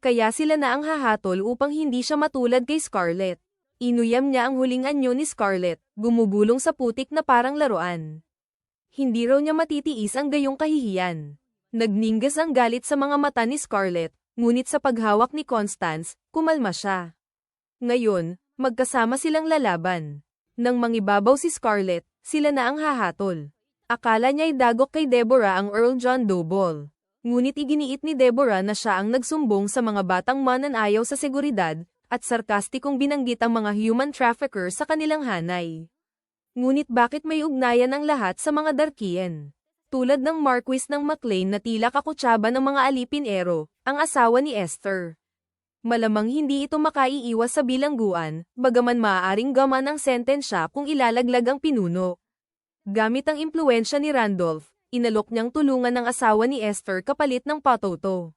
Kaya sila na ang hahatol upang hindi siya matulad kay Scarlett. Inuyam niya ang huling anyo ni Scarlett, gumugulong sa putik na parang laruan. Hindi raw niya matitiis ang gayong kahihiyan. Nagninggas ang galit sa mga mata ni Scarlett, ngunit sa paghawak ni Constance, kumalma siya. Ngayon, magkasama silang lalaban. Nang mangibabaw si Scarlett, sila na ang hahatol. Akala niya'y dagok kay Deborah ang Earl John Doe. Ngunit iginiit ni Deborah na siya ang nagsumbong sa mga batang mananayaw sa seguridad, at sarkastikong binanggit ang mga human trafficker sa kanilang hanay. Ngunit bakit may ugnayan ang lahat sa mga Darkian? Tulad ng Marquis ng McLean na tila kakutsaba ng mga alipinero, ang asawa ni Esther. Malamang hindi ito makaiiwas sa bilangguan, bagaman maaaring gaman ang sentensya kung ilalaglag ang pinuno. Gamit ang impluwensya ni Randolph, inalok niyang tulungan ng asawa ni Esther kapalit ng patoto.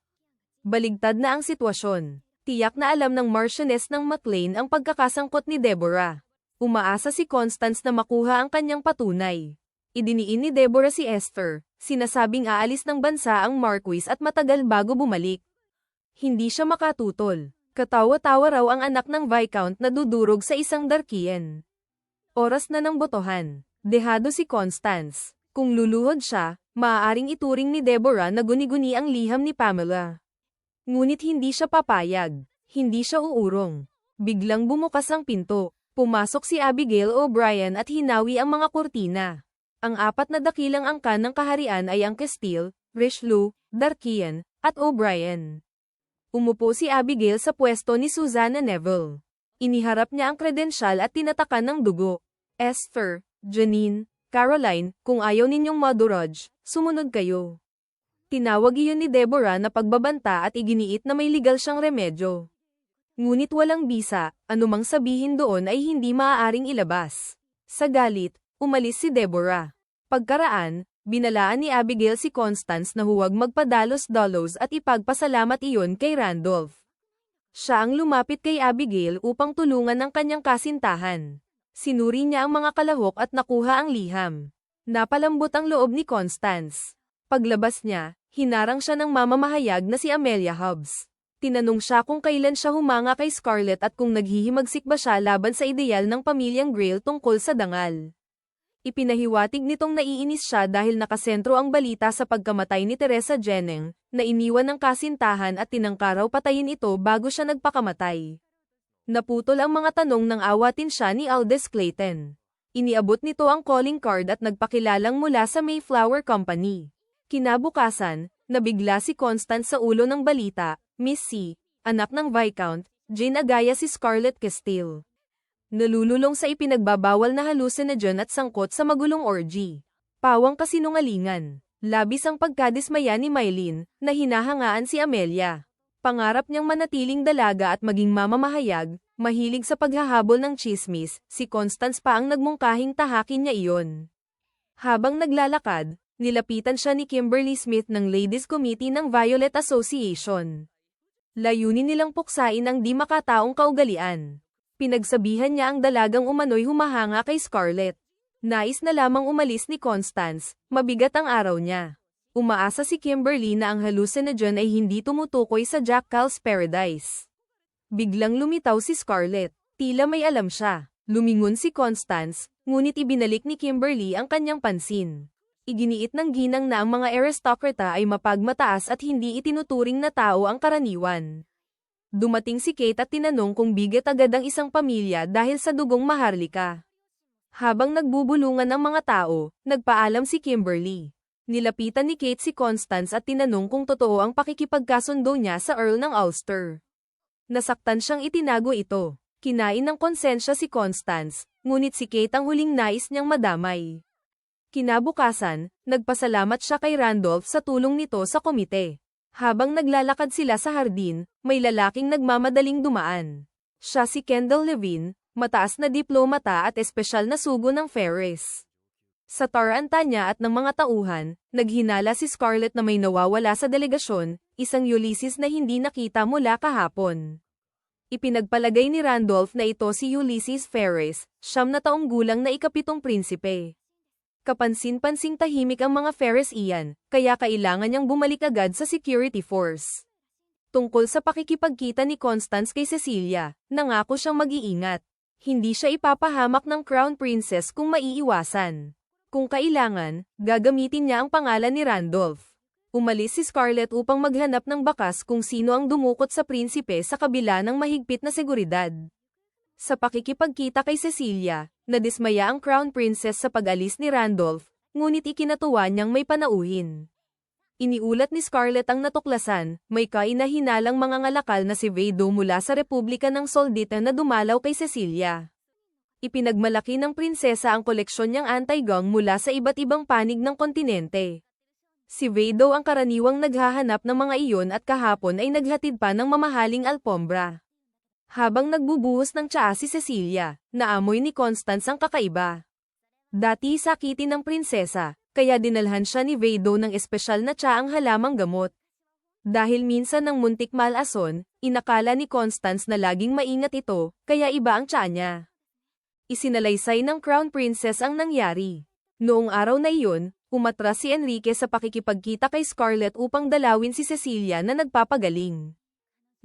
Baligtad na ang sitwasyon. Tiyak na alam ng Marchioness ng McLean ang pagkakasangkot ni Deborah. Umaasa si Constance na makuha ang kanyang patunay. Idiniin ni Deborah si Esther, sinasabing aalis ng bansa ang Marquis at matagal bago bumalik. Hindi siya makatutol. Katawa-tawa raw ang anak ng Viscount na dudurog sa isang Darkian. Oras na ng botohan. Dehado si Constance. Kung luluhod siya, maaaring ituring ni Deborah na guni-guni ang liham ni Pamela. Ngunit hindi siya papayag. Hindi siya uurong. Biglang bumukas ang pinto. Pumasok si Abigail O'Brien at hinawi ang mga kurtina. Ang apat na dakilang angkan ng kaharian ay ang Castile, Richelieu, Darkian, at O'Brien. Umupo si Abigail sa pwesto ni Susanna Neville. Iniharap niya ang kredensyal at tinatakan ng dugo. Esther, Janine, Caroline, kung ayaw ninyong madurog, sumunod kayo. Tinawag iyon ni Deborah na pagbabanta at iginiit na may legal siyang remedyo. Ngunit walang bisa, anumang sabihin doon ay hindi maaaring ilabas. Sa galit, umalis si Deborah. Pagkaraan, binalaan ni Abigail si Constance na huwag magpadalos-dalos at ipagpasalamat iyon kay Randolph. Siya ang lumapit kay Abigail upang tulungan ang kanyang kasintahan. Sinuri niya ang mga kalahok at nakuha ang liham. Napalambot ang loob ni Constance. Paglabas niya, hinarang siya ng mamamahayag na si Amelia Hobbs. Tinanong siya kung kailan siya humanga kay Scarlett at kung naghihimagsik ba siya laban sa ideal ng pamilyang Grail tungkol sa dangal. Ipinahiwatig nitong naiinis siya dahil nakasentro ang balita sa pagkamatay ni Teresa Jennings, na iniwan ng kasintahan at tinangkaraw patayin ito bago siya nagpakamatay. Naputol ang mga tanong nang awatin siya ni Aldous Clayton. Iniabot nito ang calling card at nagpakilalang mula sa Mayflower Company. Kinabukasan, nabigla si Constance sa ulo ng balita, Miss C, anak ng Viscount, Jane agaya si Scarlett Castile. Nalululong sa ipinagbabawal na hallucinogen at sangkot sa magulong orgy. Pawang kasinungalingan. Labis ang pagkadismaya ni Mylene, na hinahangaan si Amelia. Pangarap niyang manatiling dalaga at maging mamamahayag, mahilig sa paghahabol ng chismis, si Constance pa ang nagmungkahing tahakin niya iyon. Habang naglalakad, nilapitan siya ni Kimberly Smith ng Ladies Committee ng Violet Association. Layunin nilang puksain ang di makataong kaugalian. Pinagsabihan niya ang dalagang umano'y humahanga kay Scarlett. Nais na lamang umalis ni Constance, mabigat ang araw niya. Umaasa si Kimberly na ang hallucinogen ay hindi tumutukoy sa Jackal's Paradise. Biglang lumitaw si Scarlett, tila may alam siya. Lumingon si Constance, ngunit ibinalik ni Kimberly ang kanyang pansin. Iginiit ng ginang na ang mga aristokrata ay mapagmataas at hindi itinuturing na tao ang karaniwan. Dumating si Kate at tinanong kung bigat agad ang isang pamilya dahil sa dugong maharlika. Habang nagbubulungan ang mga tao, nagpaalam si Kimberly. Nilapitan ni Kate si Constance at tinanong kung totoo ang pakikipagkasundo niya sa Earl ng Ulster. Nasaktan siyang itinago ito. Kinain ng konsensya si Constance, ngunit si Kate ang huling nais niyang madamay. Kinabukasan, nagpasalamat siya kay Randolph sa tulong nito sa komite. Habang naglalakad sila sa hardin, may lalaking nagmamadaling dumaan. Siya si Kendall Levine, mataas na diplomata at espesyal na sugo ng Ferris. Sa taranta niya at ng mga tauhan, naghinala si Scarlett na may nawawala sa delegasyon, isang Ulysses na hindi nakita mula kahapon. Ipinagpalagay ni Randolph na ito si Ulysses Ferris, 9 na taong gulang na ikapitong prinsipe. Kapansin-pansing tahimik ang mga Ferris iyan, kaya kailangan niyang bumalik agad sa security force. Tungkol sa pakikipagkita ni Constance kay Cecilia, nangako siyang mag-iingat. Hindi siya ipapahamak ng Crown Princess kung maiiwasan. Kung kailangan, gagamitin niya ang pangalan ni Randolph. Umalis si Scarlett upang maghanap ng bakas kung sino ang dumukot sa prinsipe sa kabila ng mahigpit na seguridad. Sa pakikipagkita kay Cecilia, nadismaya ang Crown Princess sa pag-alis ni Randolph, ngunit ikinatuwa niyang may panauhin. Iniulat ni Scarlett ang natuklasan, may kainahinalang mga ngalakal na si Vado mula sa Republika ng Soldita na dumalaw kay Cecilia. Ipinagmalaki ng prinsesa ang koleksyon niyang anti-gong mula sa iba't ibang panig ng kontinente. Si Vado ang karaniwang naghahanap ng mga iyon at kahapon ay naghatid pa ng mamahaling alpombra. Habang nagbubuhos ng tsaa si Cecilia, naamoy ni Constance ang kakaiba. Dati sakitin ng prinsesa, kaya dinalhan siya ni Vado ng espesyal na tsaang halamang gamot. Dahil minsan ng muntik malason, inakala ni Constance na laging maingat ito, kaya iba ang tsaa niya. Isinalaysay ng Crown Princess ang nangyari. Noong araw na iyon, umatras si Enrique sa pakikipagkita kay Scarlett upang dalawin si Cecilia na nagpapagaling.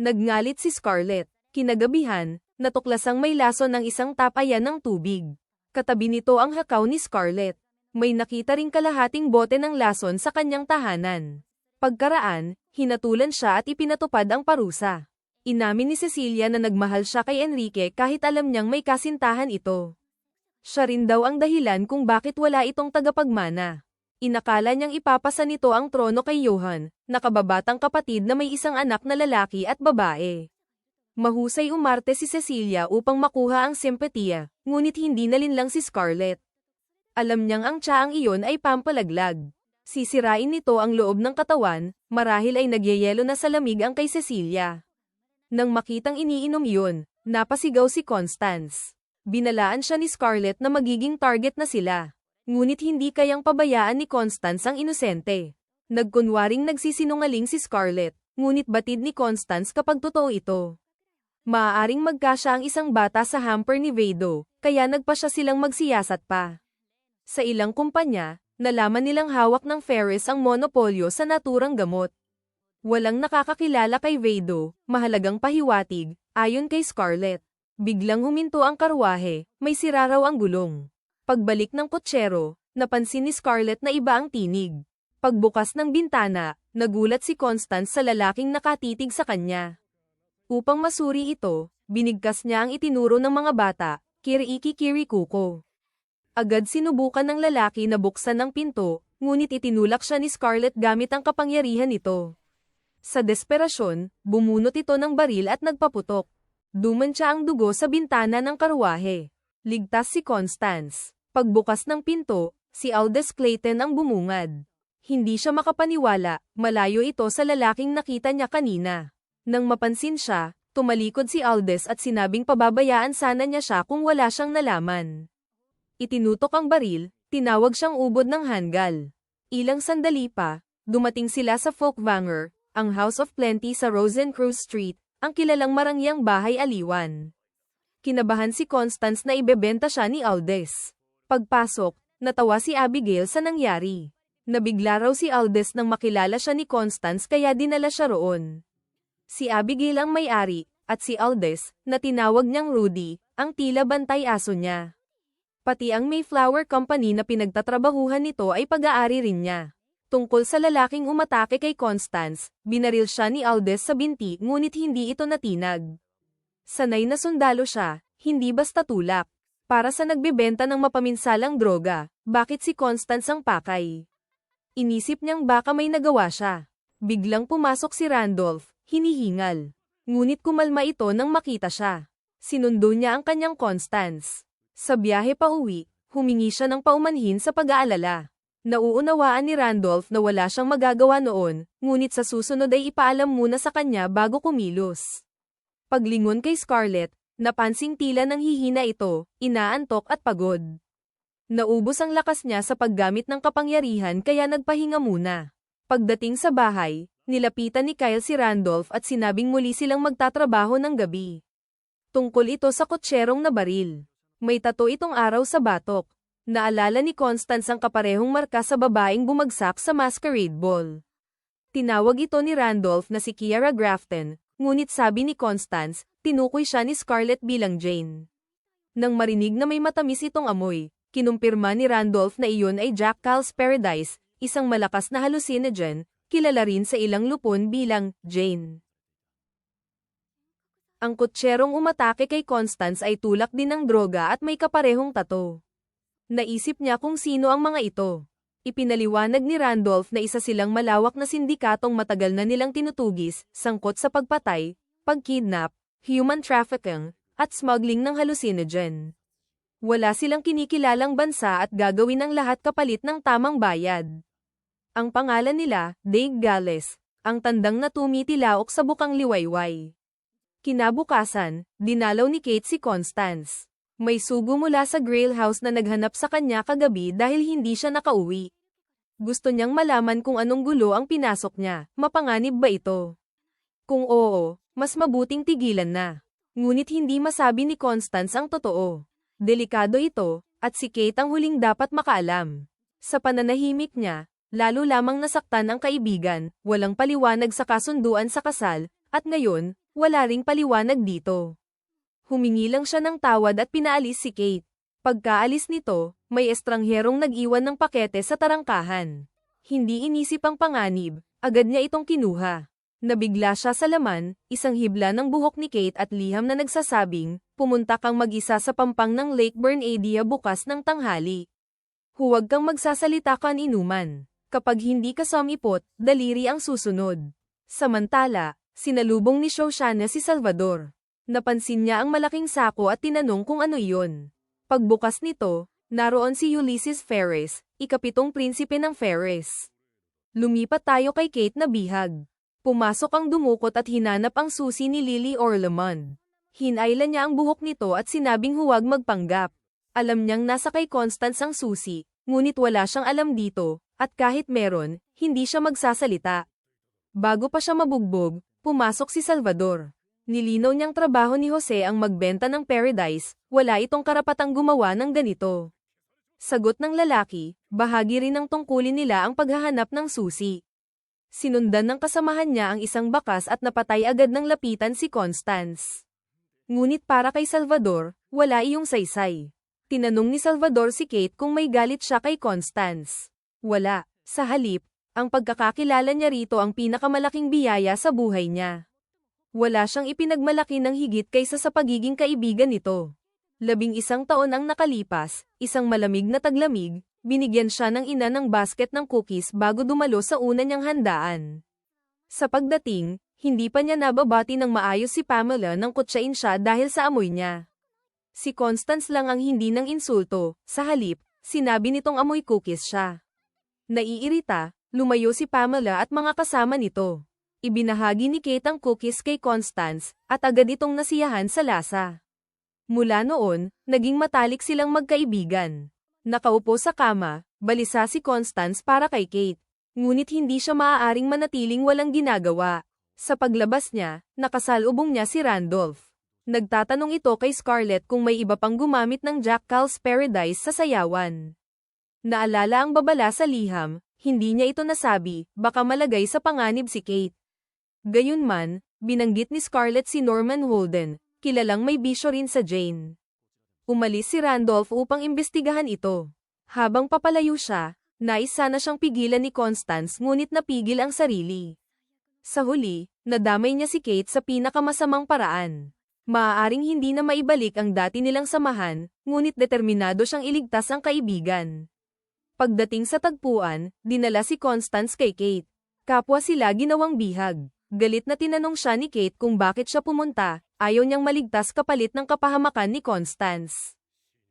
Nagngalit si Scarlett. Kinagabihan, natuklasang may lason ng isang tapayan ng tubig. Katabi nito ang hakaw ni Scarlett. May nakita ring kalahating bote ng lason sa kanyang tahanan. Pagkaraan, hinatulan siya at ipinatupad ang parusa. Inamin ni Cecilia na nagmahal siya kay Enrique kahit alam niyang may kasintahan ito. Siya rin daw ang dahilan kung bakit wala itong tagapagmana. Inakala niyang ipapasa nito ang trono kay Johan, nakababatang kapatid na may isang anak na lalaki at babae. Mahusay umarte si Cecilia upang makuha ang simpatiya, ngunit hindi nalinlang si Scarlett. Alam niyang ang tsaang iyon ay pampalaglag. Sisirain nito ang loob ng katawan, marahil ay nagyayelo na sa lamig ang kay Cecilia. Nang makitang iniinom iyon, napasigaw si Constance. Binalaan siya ni Scarlett na magiging target na sila. Ngunit hindi kayang pabayaan ni Constance ang inosente. Nagkunwaring nagsisinungaling si Scarlett, ngunit batid ni Constance kapag totoo ito. Maaaring magkasya ang isang bata sa hamper ni Vado, kaya nagpa siya silang magsiyasat pa. Sa ilang kumpanya, nalaman nilang hawak ng Ferris ang monopolyo sa naturang gamot. Walang nakakakilala kay Vado, mahalagang pahiwatig, ayon kay Scarlett. Biglang huminto ang karwahe, may sira raw ang gulong. Pagbalik ng kutsero, napansin ni Scarlett na iba ang tinig. Pagbukas ng bintana, nagulat si Constance sa lalaking nakatitig sa kanya. Upang masuri ito, binigkas niya ang itinuro ng mga bata, Kiriki Kirikuko. Agad sinubukan ng lalaki na buksan ang pinto, ngunit itinulak siya ni Scarlett gamit ang kapangyarihan nito. Sa desperasyon, bumunot ito ng baril at nagpaputok. Dumansya ang dugo sa bintana ng karwahe. Ligtas si Constance. Pagbukas ng pinto, si Aldous Clayton ang bumungad. Hindi siya makapaniwala, malayo ito sa lalaking nakita niya kanina. Nang mapansin siya, tumalikod si Aldous at sinabing pababayaan sana niya siya kung wala siyang nalaman. Itinutok ang baril, tinawag siyang ubod ng hanggal. Ilang sandali pa, dumating sila sa Folkvanger, ang House of Plenty sa Rosencruz Street, ang kilalang marangyang bahay aliwan. Kinabahan si Constance na ibebenta siya ni Aldous. Pagpasok, natawa si Abigail sa nangyari. Nabigla raw si Aldous nang makilala siya ni Constance kaya dinala siya roon. Si Abigail ang may-ari, at si Aldous, na tinawag niyang Rudy, ang tila bantay aso niya. Pati ang Mayflower Company na pinagtatrabahuhan nito ay pag-aari rin niya. Tungkol sa lalaking umatake kay Constance, binaril siya ni Aldez sa binti ngunit hindi ito natinag. Sanay na sundalo siya, hindi basta tulak. Para sa nagbebenta ng mapaminsalang droga, bakit si Constance ang pakay? Inisip niyang baka may nagawa siya. Biglang pumasok si Randolph, hinihingal. Ngunit kumalma ito nang makita siya. Sinundo niya ang kanyang Constance. Sa biyahe pa uwi, humingi siya ng paumanhin sa pag-aalala. Nauunawaan ni Randolph na wala siyang magagawa noon, ngunit sa susunod ay ipaalam muna sa kanya bago kumilos. Paglingon kay Scarlett, napansing tila nang hihina ito, inaantok at pagod. Naubos ang lakas niya sa paggamit ng kapangyarihan kaya nagpahinga muna. Pagdating sa bahay, nilapitan ni Kyle si Randolph at sinabing muli silang magtatrabaho ng gabi. Tungkol ito sa kotserong na baril. May tato itong araw sa batok. Naalala ni Constance ang kaparehong marka sa babaeng bumagsak sa masquerade ball. Tinawag ito ni Randolph na si Kiara Grafton, ngunit sabi ni Constance, tinukoy siya ni Scarlett bilang Jane. Nang marinig na may matamis itong amoy, kinumpirma ni Randolph na iyon ay Jackal's Paradise, isang malakas na hallucinogen, kilala rin sa ilang lupon bilang Jane. Ang kotserong umatake kay Constance ay tulak din ng droga at may kaparehong tato. Naisip niya kung sino ang mga ito. Ipinaliwanag ni Randolph na isa silang malawak na sindikatong matagal na nilang tinutugis, sangkot sa pagpatay, pagkidnap, human trafficking, at smuggling ng hallucinogen. Wala silang kinikilalang bansa at gagawin ang lahat kapalit ng tamang bayad. Ang pangalan nila, Dave Gales, ang tandang na tumitilaok sa bukang liwayway. Kinabukasan, dinalaw ni Kate si Constance. May sugo mula sa Grail House na naghanap sa kanya kagabi dahil hindi siya nakauwi. Gusto niyang malaman kung anong gulo ang pinasok niya, mapanganib ba ito? Kung oo, mas mabuting tigilan na. Ngunit hindi masabi ni Constance ang totoo. Delikado ito, at si Kate ang huling dapat makaalam. Sa pananahimik niya, lalo lamang nasaktan ang kaibigan, walang paliwanag sa kasunduan sa kasal, at ngayon, wala ring paliwanag dito. Humingi lang siya ng tawad at pinaalis si Kate. Pagkaalis nito, may estrangherong nag-iwan ng pakete sa tarangkahan. Hindi inisip ang panganib, agad niya itong kinuha. Nabigla siya sa laman, isang hibla ng buhok ni Kate at liham na nagsasabing, pumunta kang mag-isa sa pampang ng Lake Bernardia bukas ng tanghali. Huwag kang magsasalita kan inuman. Kapag hindi ka sumipot, daliri ang susunod. Samantala, sinalubong ni Shoshana si Salvador. Napansin niya ang malaking sako at tinanong kung ano iyon. Pagbukas nito, naroon si Ulysses Ferris, ikapitong prinsipe ng Ferris. Lumipat tayo kay Kate na bihag. Pumasok ang dumukot at hinanap ang susi ni Lily Orlemond. Hinailan niya ang buhok nito at sinabing huwag magpanggap. Alam niyang nasa kay Constance ang susi, ngunit wala siyang alam dito, at kahit meron, hindi siya magsasalita. Bago pa siya mabugbog, pumasok si Salvador. Nilinaw niyang trabaho ni Jose ang magbenta ng Paradise, wala itong karapatang gumawa ng ganito. Sagot ng lalaki, bahagi rin ng tungkulin nila ang paghahanap ng susi. Sinundan ng kasamahan niya ang isang bakas at napatay agad ng lapitan si Constance. Ngunit para kay Salvador, wala iyong saysay. Tinanong ni Salvador si Kate kung may galit siya kay Constance. Wala, sa halip, ang pagkakakilala niya rito ang pinakamalaking biyaya sa buhay niya. Wala siyang ipinagmalaki ng higit kaysa sa pagiging kaibigan nito. 11 taon ang nakalipas, isang malamig na taglamig, binigyan siya ng ina ng basket ng cookies bago dumalo sa una niyang handaan. Sa pagdating, hindi pa niya nababati ng maayos si Pamela nang kutsain siya dahil sa amoy niya. Si Constance lang ang hindi ng insulto, sa halip, sinabi nitong amoy cookies siya. Naiirita, lumayo si Pamela at mga kasama nito. Ibinahagi ni Kate ang cookies kay Constance, at agad itong nasiyahan sa lasa. Mula noon, naging matalik silang magkaibigan. Nakaupo sa kama, balisa si Constance para kay Kate. Ngunit hindi siya maaaring manatiling walang ginagawa. Sa paglabas niya, nakasalubong niya si Randolph. Nagtatanong ito kay Scarlett kung may iba pang gumamit ng Jackal's Paradise sa sayawan. Naalala ang babala sa liham, hindi niya ito nasabi, baka malagay sa panganib si Kate. Gayunman, binanggit ni Scarlett si Norman Holden, kilalang may bisyo rin sa Jane. Umalis si Randolph upang imbestigahan ito. Habang papalayo siya, nais sana siyang pigilan ni Constance ngunit napigil ang sarili. Sa huli, nadamay niya si Kate sa pinakamasamang paraan. Maaaring hindi na maibalik ang dati nilang samahan, ngunit determinado siyang iligtas ang kaibigan. Pagdating sa tagpuan, dinala si Constance kay Kate. Kapwa sila ginawang bihag. Galit na tinanong siya ni Kate kung bakit siya pumunta, ayaw niyang maligtas kapalit ng kapahamakan ni Constance.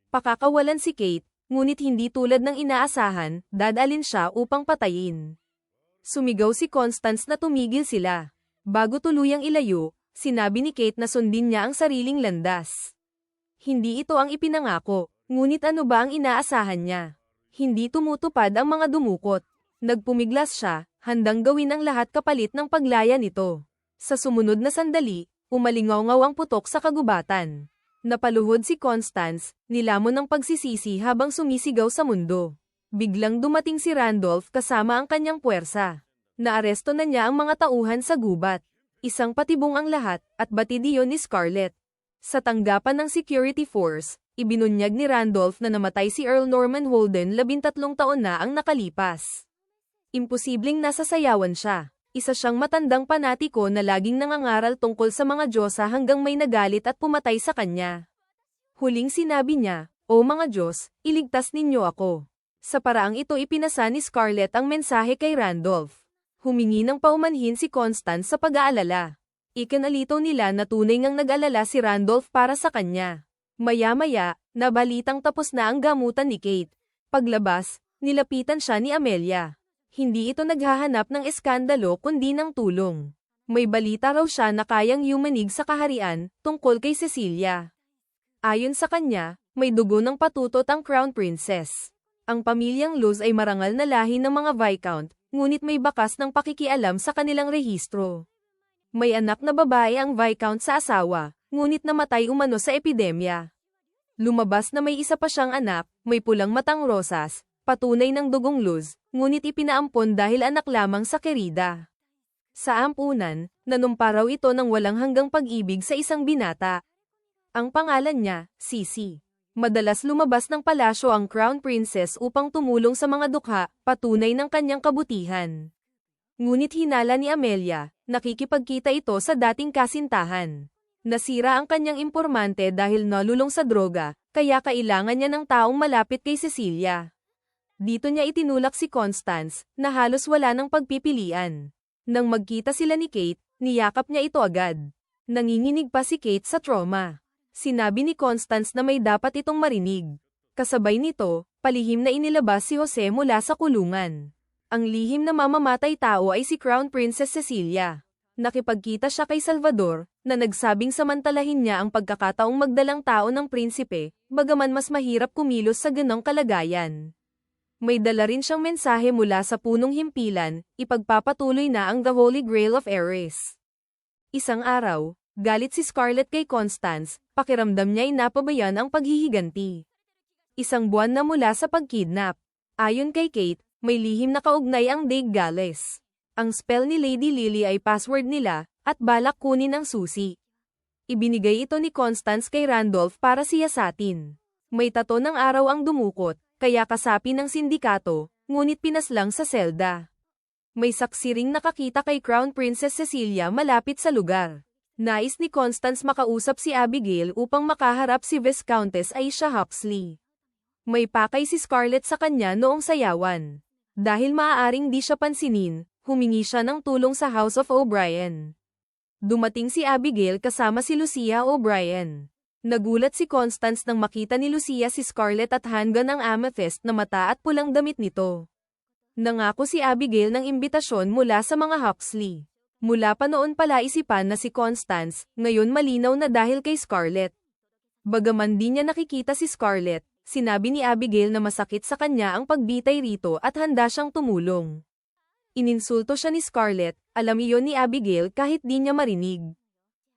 Pakakawalan si Kate, ngunit hindi tulad ng inaasahan, dadalin siya upang patayin. Sumigaw si Constance na tumigil sila. Bago tuluyang ilayo, sinabi ni Kate na sundin niya ang sariling landas. Hindi ito ang ipinangako, ngunit ano ba ang inaasahan niya? Hindi tumutupad ang mga dumukot. Nagpumiglas siya, handang gawin ang lahat kapalit ng paglaya nito. Sa sumunod na sandali, umalingaw-ngaw ang putok sa kagubatan. Napaluhod si Constance, nilamon ng pagsisisi habang sumisigaw sa mundo. Biglang dumating si Randolph kasama ang kanyang puwersa. Naaresto na niya ang mga tauhan sa gubat. Isang patibong ang lahat, at batid iyon ni Scarlett. Sa tanggapan ng security force, ibinunyag ni Randolph na namatay si Earl Norman Holden 13 taon na ang nakalipas. Imposibleng nasasayawan siya. Isa siyang matandang panatiko na laging nangangaral tungkol sa mga Diyosa hanggang may nagalit at pumatay sa kanya. Huling sinabi niya, "O mga Diyos, iligtas ninyo ako." Sa paraang ito ipinasa ni Scarlett ang mensahe kay Randolph. Humingi ng paumanhin si Constance sa pag-aalala. Ikinalito nila na tunay ngang nag-alala si Randolph para sa kanya. Maya-maya, nabalitang tapos na ang gamutan ni Kate. Paglabas, nilapitan siya ni Amelia. Hindi ito naghahanap ng eskandalo kundi ng tulong. May balita raw siya na kayang yumanig sa kaharian, tungkol kay Cecilia. Ayon sa kanya, may dugo ng patutot ang Crown Princess. Ang pamilyang Luz ay marangal na lahi ng mga Viscount, ngunit may bakas ng pakikialam sa kanilang rehistro. May anak na babae ang Viscount sa asawa, ngunit namatay umano sa epidemya. Lumabas na may isa pa siyang anak, may pulang matang rosas, patunay ng dugong Luz, ngunit ipinaampon dahil anak lamang sa Querida. Sa ampunan, nanumpa raw ito ng walang hanggang pag-ibig sa isang binata. Ang pangalan niya, Sisi. Madalas lumabas ng palasyo ang Crown Princess upang tumulong sa mga dukha, patunay ng kanyang kabutihan. Ngunit hinala ni Amelia, nakikipagkita ito sa dating kasintahan. Nasira ang kanyang impormante dahil nalulong sa droga, kaya kailangan niya ng taong malapit kay Cecilia. Dito niya itinulak si Constance, na halos wala ng pagpipilian. Nang magkita sila ni Kate, niyakap niya ito agad. Nanginginig pa si Kate sa trauma. Sinabi ni Constance na may dapat itong marinig. Kasabay nito, palihim na inilabas si Jose mula sa kulungan. Ang lihim na mamamatay tao ay si Crown Princess Cecilia. Nakipagkita siya kay Salvador, na nagsabing samantalahin niya ang pagkakataong magdalang tao ng prinsipe, bagaman mas mahirap kumilos sa ganong kalagayan. May dala rin siyang mensahe mula sa punong himpilan, ipagpapatuloy na ang The Holy Grail of Ares. Isang araw, galit si Scarlett kay Constance, pakiramdam niya ay napabayan ang paghihiganti. Isang buwan na mula sa pagkidnap. Ayon kay Kate, may lihim na kaugnay ang Daig Gales. Ang spell ni Lady Lily ay password nila, at balak kunin ang susi. Ibinigay ito ni Constance kay Randolph para siyasatin. May tato ng araw ang dumukot, kaya kasapi ng sindikato, ngunit pinaslang sa selda. May saksi ring nakakita kay Crown Princess Cecilia malapit sa lugar. Nais ni Constance makausap si Abigail upang makaharap si Viscountess Aisha Huxley. May pakay si Scarlett sa kanya noong sayawan. Dahil maaaring di siya pansinin, humingi siya ng tulong sa House of O'Brien. Dumating si Abigail kasama si Lucia O'Brien. Nagulat si Constance nang makita ni Lucia si Scarlett at handgun ang amethyst na mata at pulang damit nito. Nangako si Abigail ng imbitasyon mula sa mga Huxley. Mula pa noon pala isipan na si Constance, ngayon malinaw na dahil kay Scarlett. Bagaman di niya nakikita si Scarlett, sinabi ni Abigail na masakit sa kanya ang pagbitay rito at handa siyang tumulong. Ininsulto siya ni Scarlett, alam iyon ni Abigail kahit di niya marinig.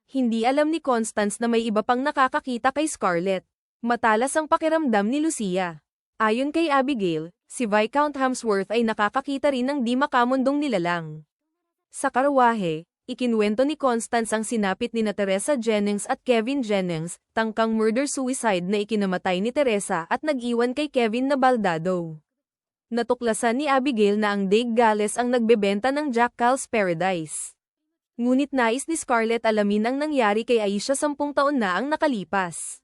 Hindi alam ni Constance na may iba pang nakakakita kay Scarlett. Matalas ang pakiramdam ni Lucia. Ayon kay Abigail, si Viscount Hamsworth ay nakakakita rin ng di makamundong nilalang. Sa karwahe, Ikinuwento ni Constance ang sinapit ni Teresa Jennings at Kevin Jennings, tangkang murder-suicide na ikinamatay ni Teresa at nag-iwan kay Kevin na baldado. Natuklasan ni Abigail na ang Dave Gales ang nagbebenta ng Jack Cal's Paradise. Ngunit nais ni Scarlett alamin ang nangyari kay Aisha 10 taon na ang nakalipas.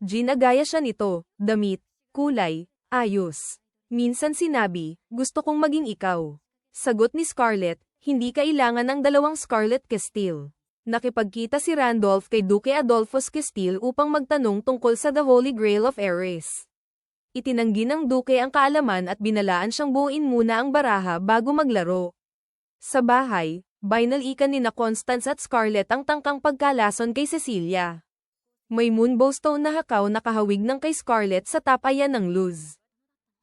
Ginagaya siya nito, damit, kulay, ayos. Minsan sinabi, gusto kong maging ikaw. Sagot ni Scarlett, hindi kailangan ng dalawang Scarlett Castile. Nakipagkita si Randolph kay Duque Adolphus Castile upang magtanong tungkol sa The Holy Grail of Ares. Itinanggi ng Duque ang kaalaman at binalaan siyang buuin muna ang baraha bago maglaro. Sa bahay, binalikan ni Constance at Scarlett ang tangkang pagkalason kay Cecilia. May moonbow stone na hakaw na kahawig ng kay Scarlett sa tapayan ng Luz.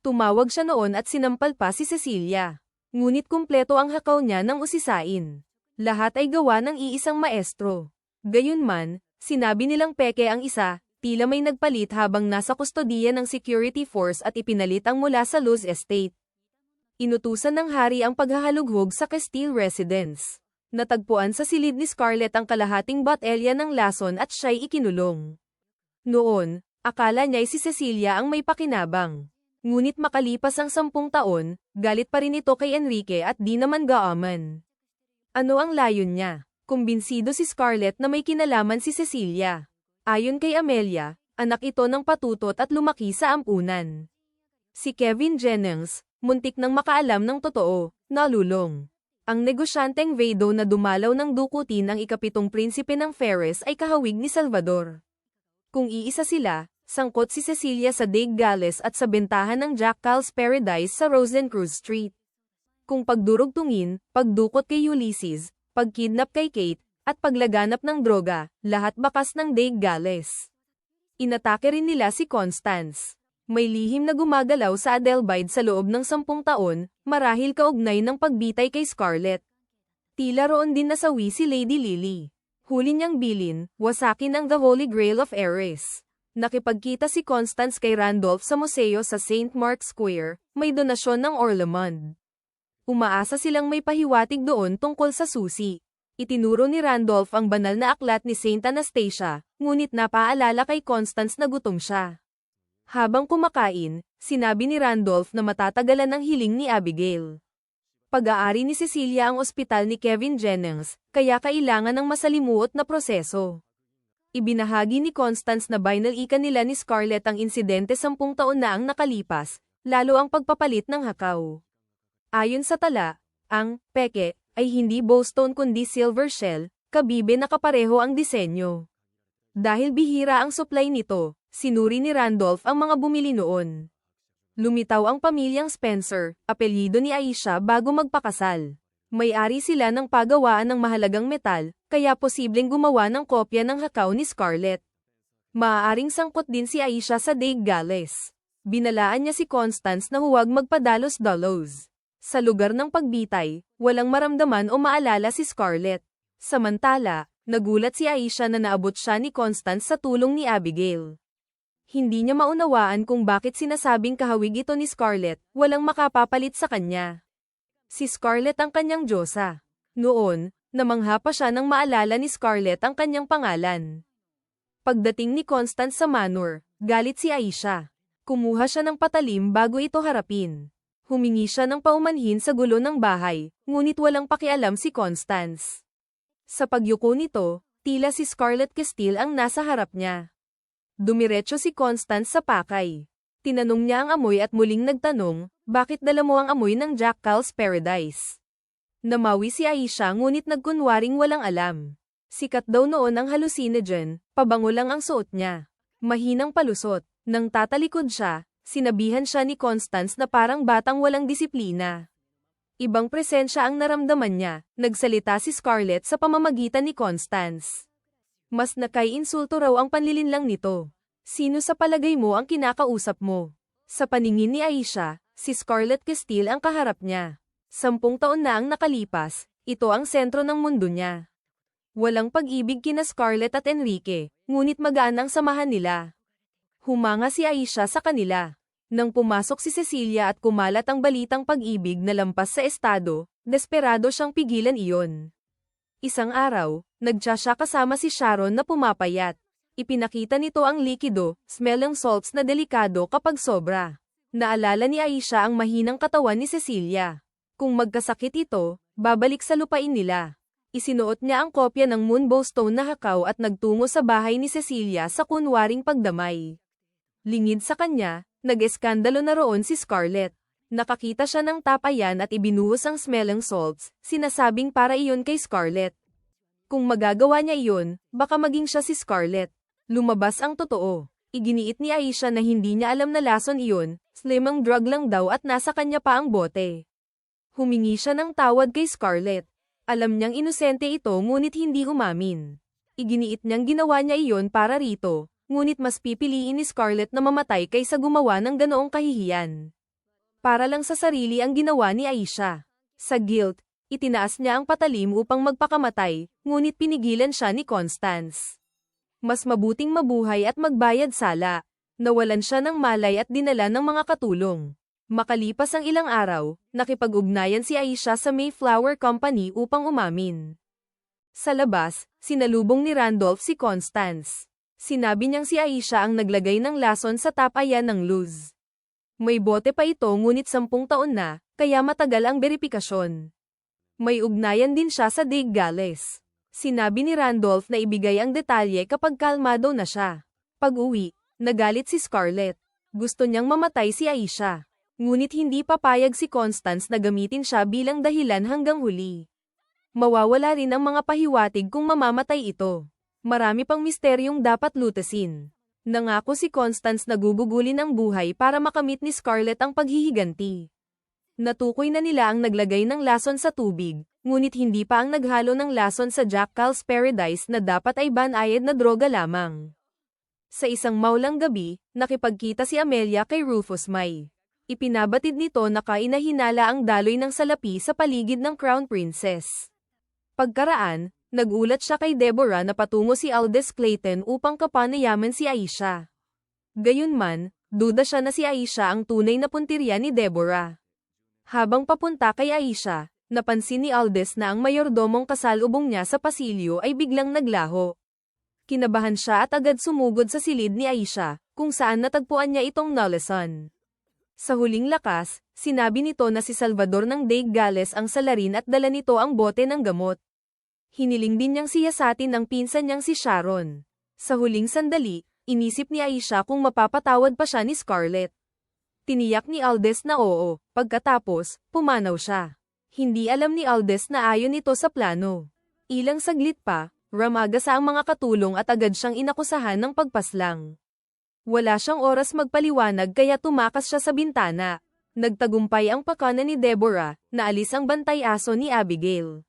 Tumawag siya noon at sinampal pa si Cecilia. Ngunit kumpleto ang hakaw niya ng usisain. Lahat ay gawa ng iisang maestro. Gayunman, sinabi nilang peke ang isa, tila may nagpalit habang nasa kustodiya ng security force at ipinalit ang mula sa Luz Estate. Inutusan ng hari ang paghahalughog sa Castile residence. Natagpuan sa silid ni Scarlett ang kalahating botelya ng lason at siya'y ikinulong. Noon, akala niya'y si Cecilia ang may pakinabang. Ngunit makalipas ang 10 taon, galit pa rin ito kay Enrique at di naman gaaman. Ano ang layon niya? Kumbinsido si Scarlett na may kinalaman si Cecilia. Ayon kay Amelia, anak ito ng patutot at lumaki sa ampunan. Si Kevin Jennings, muntik nang makaalam ng totoo, nalulong. Ang negosyanteng Vado na dumalaw ng dukutin ang ikapitong prinsipe ng Ferres ay kahawig ni Salvador. Kung iisa sila, sangkot si Cecilia sa Dave Gales at sa bentahan ng Jack Cal's Paradise sa Rosencruz Street. Kung pagdurugtungin, pagdukot kay Ulysses, pagkidnap kay Kate, at paglaganap ng droga, lahat bakas ng Dave Gales. Inatake rin nila si Constance. May lihim na gumagalaw sa Adelbide sa loob ng 10 taon, marahil kaugnay ng pagbitay kay Scarlett. Tila roon din nasawi si Lady Lily. Huli niyang bilin, wasakin ang The Holy Grail of Ares. Nakipagkita si Constance kay Randolph sa museo sa St. Mark's Square, may donasyon ng Orlamond. Umaasa silang may pahiwatig doon tungkol sa susi. Itinuro ni Randolph ang banal na aklat ni Saint Anastasia, ngunit napaalala kay Constance na gutom siya. Habang kumakain, sinabi ni Randolph na matatagalan ang hiling ni Abigail. Pag-aari ni Cecilia ang ospital ni Kevin Jennings, kaya kailangan ng masalimuot na proseso. Ibinahagi ni Constance na binalikan nila ni Scarlett ang insidente 10 taon na ang nakalipas, lalo ang pagpapalit ng hakaw. Ayon sa tala, ang peke ay hindi bowstone kundi silver shell, kabibe na kapareho ang disenyo. Dahil bihira ang supply nito, sinuri ni Randolph ang mga bumili noon. Lumitaw ang pamilyang Spencer, apelyido ni Aisha bago magpakasal. May-ari sila ng pagawaan ng mahalagang metal, kaya posibleng gumawa ng kopya ng hakaw ni Scarlett. Maaaring sangkot din si Aisha sa Dave Gales. Binalaan niya si Constance na huwag magpadalos-dalos. Sa lugar ng pagbitay, walang maramdaman o maalala si Scarlett. Samantala, nagulat si Aisha na naabot siya ni Constance sa tulong ni Abigail. Hindi niya maunawaan kung bakit sinasabing kahawig ito ni Scarlett, walang makapapalit sa kanya. Si Scarlett ang kanyang diyosa. Noon, namangha pa siya nang maalala ni Scarlett ang kanyang pangalan. Pagdating ni Constance sa manor, galit si Aisha. Kumuha siya ng patalim bago ito harapin. Humingi siya ng paumanhin sa gulo ng bahay, ngunit walang pakialam si Constance. Sa pagyuko nito, tila si Scarlett Castile ang nasa harap niya. Dumiretso si Constance sa pakay. Tinanong niya ang amoy at muling nagtanong, bakit dala mo ang amoy ng Jack Cal's Paradise? Namawi si Aisha ngunit nagkunwaring walang alam. Sikat daw noon ang hallucinogen, pabango lang ang suot niya. Mahinang palusot. Nang tatalikod siya, sinabihan siya ni Constance na parang batang walang disiplina. Ibang presensya ang naramdaman niya, nagsalita si Scarlett sa pamamagitan ni Constance. Mas nakay-insulto raw ang panlilinlang nito. Sino sa palagay mo ang kinakausap mo? Sa paningin ni Aisha, si Scarlett Castile ang kaharap niya. 10 taon na ang nakalipas, ito ang sentro ng mundo niya. Walang pag-ibig kina Scarlett at Enrique, ngunit magaan ang samahan nila. Humanga si Aisha sa kanila. Nang pumasok si Cecilia at kumalat ang balitang pag-ibig na lampas sa estado, desperado siyang pigilan iyon. Isang araw, nagtsa siya kasama si Sharon na pumapayat. Ipinakita nito ang likido, smelling salts na delikado kapag sobra. Naalala ni Aisha ang mahinang katawan ni Cecilia. Kung magkasakit ito, babalik sa lupain nila. Isinuot niya ang kopya ng Moonbow Stone na hakaw at nagtungo sa bahay ni Cecilia sa kunwaring pagdamay. Lingid sa kanya, nag-eskandalo na roon si Scarlett. Nakakita siya ng tapayan at ibinuhos ang smelling salts, sinasabing para iyon kay Scarlett. Kung magagawa niya iyon, baka maging siya si Scarlett. Lumabas ang totoo. Iginiit ni Aisha na hindi niya alam na lason iyon, slim ang drug lang daw at nasa kanya pa ang bote. Humingi siya ng tawad kay Scarlett. Alam niyang inosente ito ngunit hindi umamin. Iginiit niyang ginawa niya iyon para rito, ngunit mas pipiliin ni Scarlett na mamatay kaysa gumawa ng ganoong kahihiyan. Para lang sa sarili ang ginawa ni Aisha. Sa guilt, itinaas niya ang patalim upang magpakamatay, ngunit pinigilan siya ni Constance. Mas mabuting mabuhay at magbayad sala. Nawalan siya ng malay at dinala ng mga katulong. Makalipas ang ilang araw, nakipag-ugnayan si Aisha sa Mayflower Company upang umamin. Sa labas, sinalubong ni Randolph si Constance. Sinabi niyang si Aisha ang naglagay ng lason sa tapayan ng Luz. May bote pa ito ngunit 10 taon na, kaya matagal ang beripikasyon. May ugnayan din siya sa Dig Gales. Sinabi ni Randolph na ibigay ang detalye kapag kalmado na siya. Pag-uwi, nagalit si Scarlett. Gusto niyang mamatay si Aisha. Ngunit hindi papayag si Constance na gamitin siya bilang dahilan hanggang huli. Mawawala rin ang mga pahiwatig kung mamamatay ito. Marami pang misteryong dapat lutasin. Nangako si Constance na gugugulin ang buhay para makamit ni Scarlett ang paghihiganti. Natukoy na nila ang naglagay ng lason sa tubig, ngunit hindi pa ang naghalo ng lason sa Jackal's Paradise na dapat ay banayad na droga lamang. Sa isang maulang gabi, nakipagkita si Amelia kay Rufus May. Ipinabatid nito na kainahinala ang daloy ng salapi sa paligid ng Crown Princess. Pagkaraan, nagulat siya kay Deborah na patungo si Aldous Clayton upang kapanayaman si Aisha. Gayunman, duda siya na si Aisha ang tunay na puntirya ni Deborah. Habang papunta kay Aisha, napansin ni Aldous na ang mayordomong kasalubong niya sa pasilyo ay biglang naglaho. Kinabahan siya at agad sumugod sa silid ni Aisha, kung saan natagpuan niya itong Nolleson. Sa huling lakas, sinabi nito na si Salvador ng Dig Gales ang salarin at dala nito ang bote ng gamot. Hiniling din niyang siyasatin ng pinsan niyang si Sharon. Sa huling sandali, inisip ni Aisha kung mapapatawad pa siya ni Scarlett. Tiniyak ni Aldous na oo, pagkatapos, pumanaw siya. Hindi alam ni Aldous na ayon ito sa plano. Ilang saglit pa, ramaga sa ang mga katulong at agad siyang inakusahan ng pagpaslang. Wala siyang oras magpaliwanag kaya tumakas siya sa bintana. Nagtagumpay ang pakana ni Deborah, naalis ang bantay aso ni Abigail.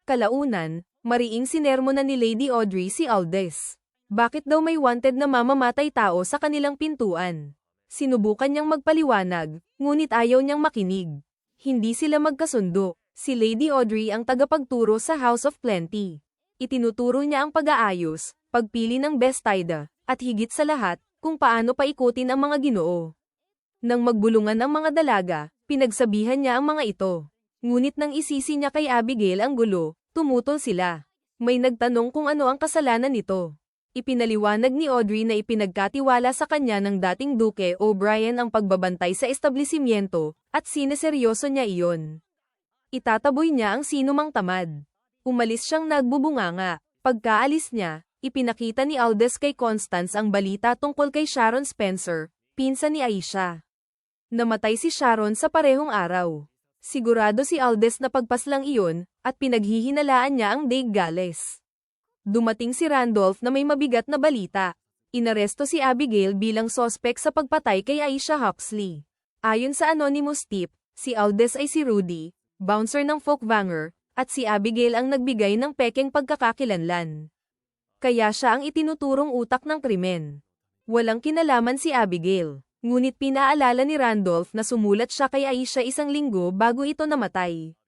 Kalaunan, mariing sinermonan ni Lady Audrey si Aldous. Bakit daw may wanted na mamamatay tao sa kanilang pintuan? Sinubukan niyang magpaliwanag, ngunit ayaw niyang makinig. Hindi sila magkasundo. Si Lady Audrey ang tagapagturo sa House of Plenty. Itinuturo niya ang pag-aayos, pagpili ng best tida, at higit sa lahat, kung paano paikutin ang mga ginoo. Nang magbulungan ang mga dalaga, pinagsabihan niya ang mga ito. Ngunit nang isisi niya kay Abigail ang gulo, tumutol sila. May nagtanong kung ano ang kasalanan nito. Ipinaliwanag ni Audrey na ipinagkatiwala sa kanya ng dating Duke O'Brien ang pagbabantay sa establishmento, at sineseryoso niya iyon. Itataboy niya ang sinumang tamad. Umalis siyang nagbubunganga. Pagkaalis niya, ipinakita ni Aldous kay Constance ang balita tungkol kay Sharon Spencer, pinsan ni Aisha. Namatay si Sharon sa parehong araw. Sigurado si Aldous na pagpaslang iyon, at pinaghihinalaan niya ang Dig Gales. Dumating si Randolph na may mabigat na balita. Inaresto si Abigail bilang sospek sa pagpatay kay Aisha Huxley. Ayon sa anonymous tip, si Aldous ay si Rudy, bouncer ng Folkvanger, at si Abigail ang nagbigay ng pekeng pagkakakilanlan. Kaya siya ang itinuturong utak ng krimen. Walang kinalaman si Abigail. Ngunit pinaalala ni Randolph na sumulat siya kay Aisha isang linggo bago ito namatay.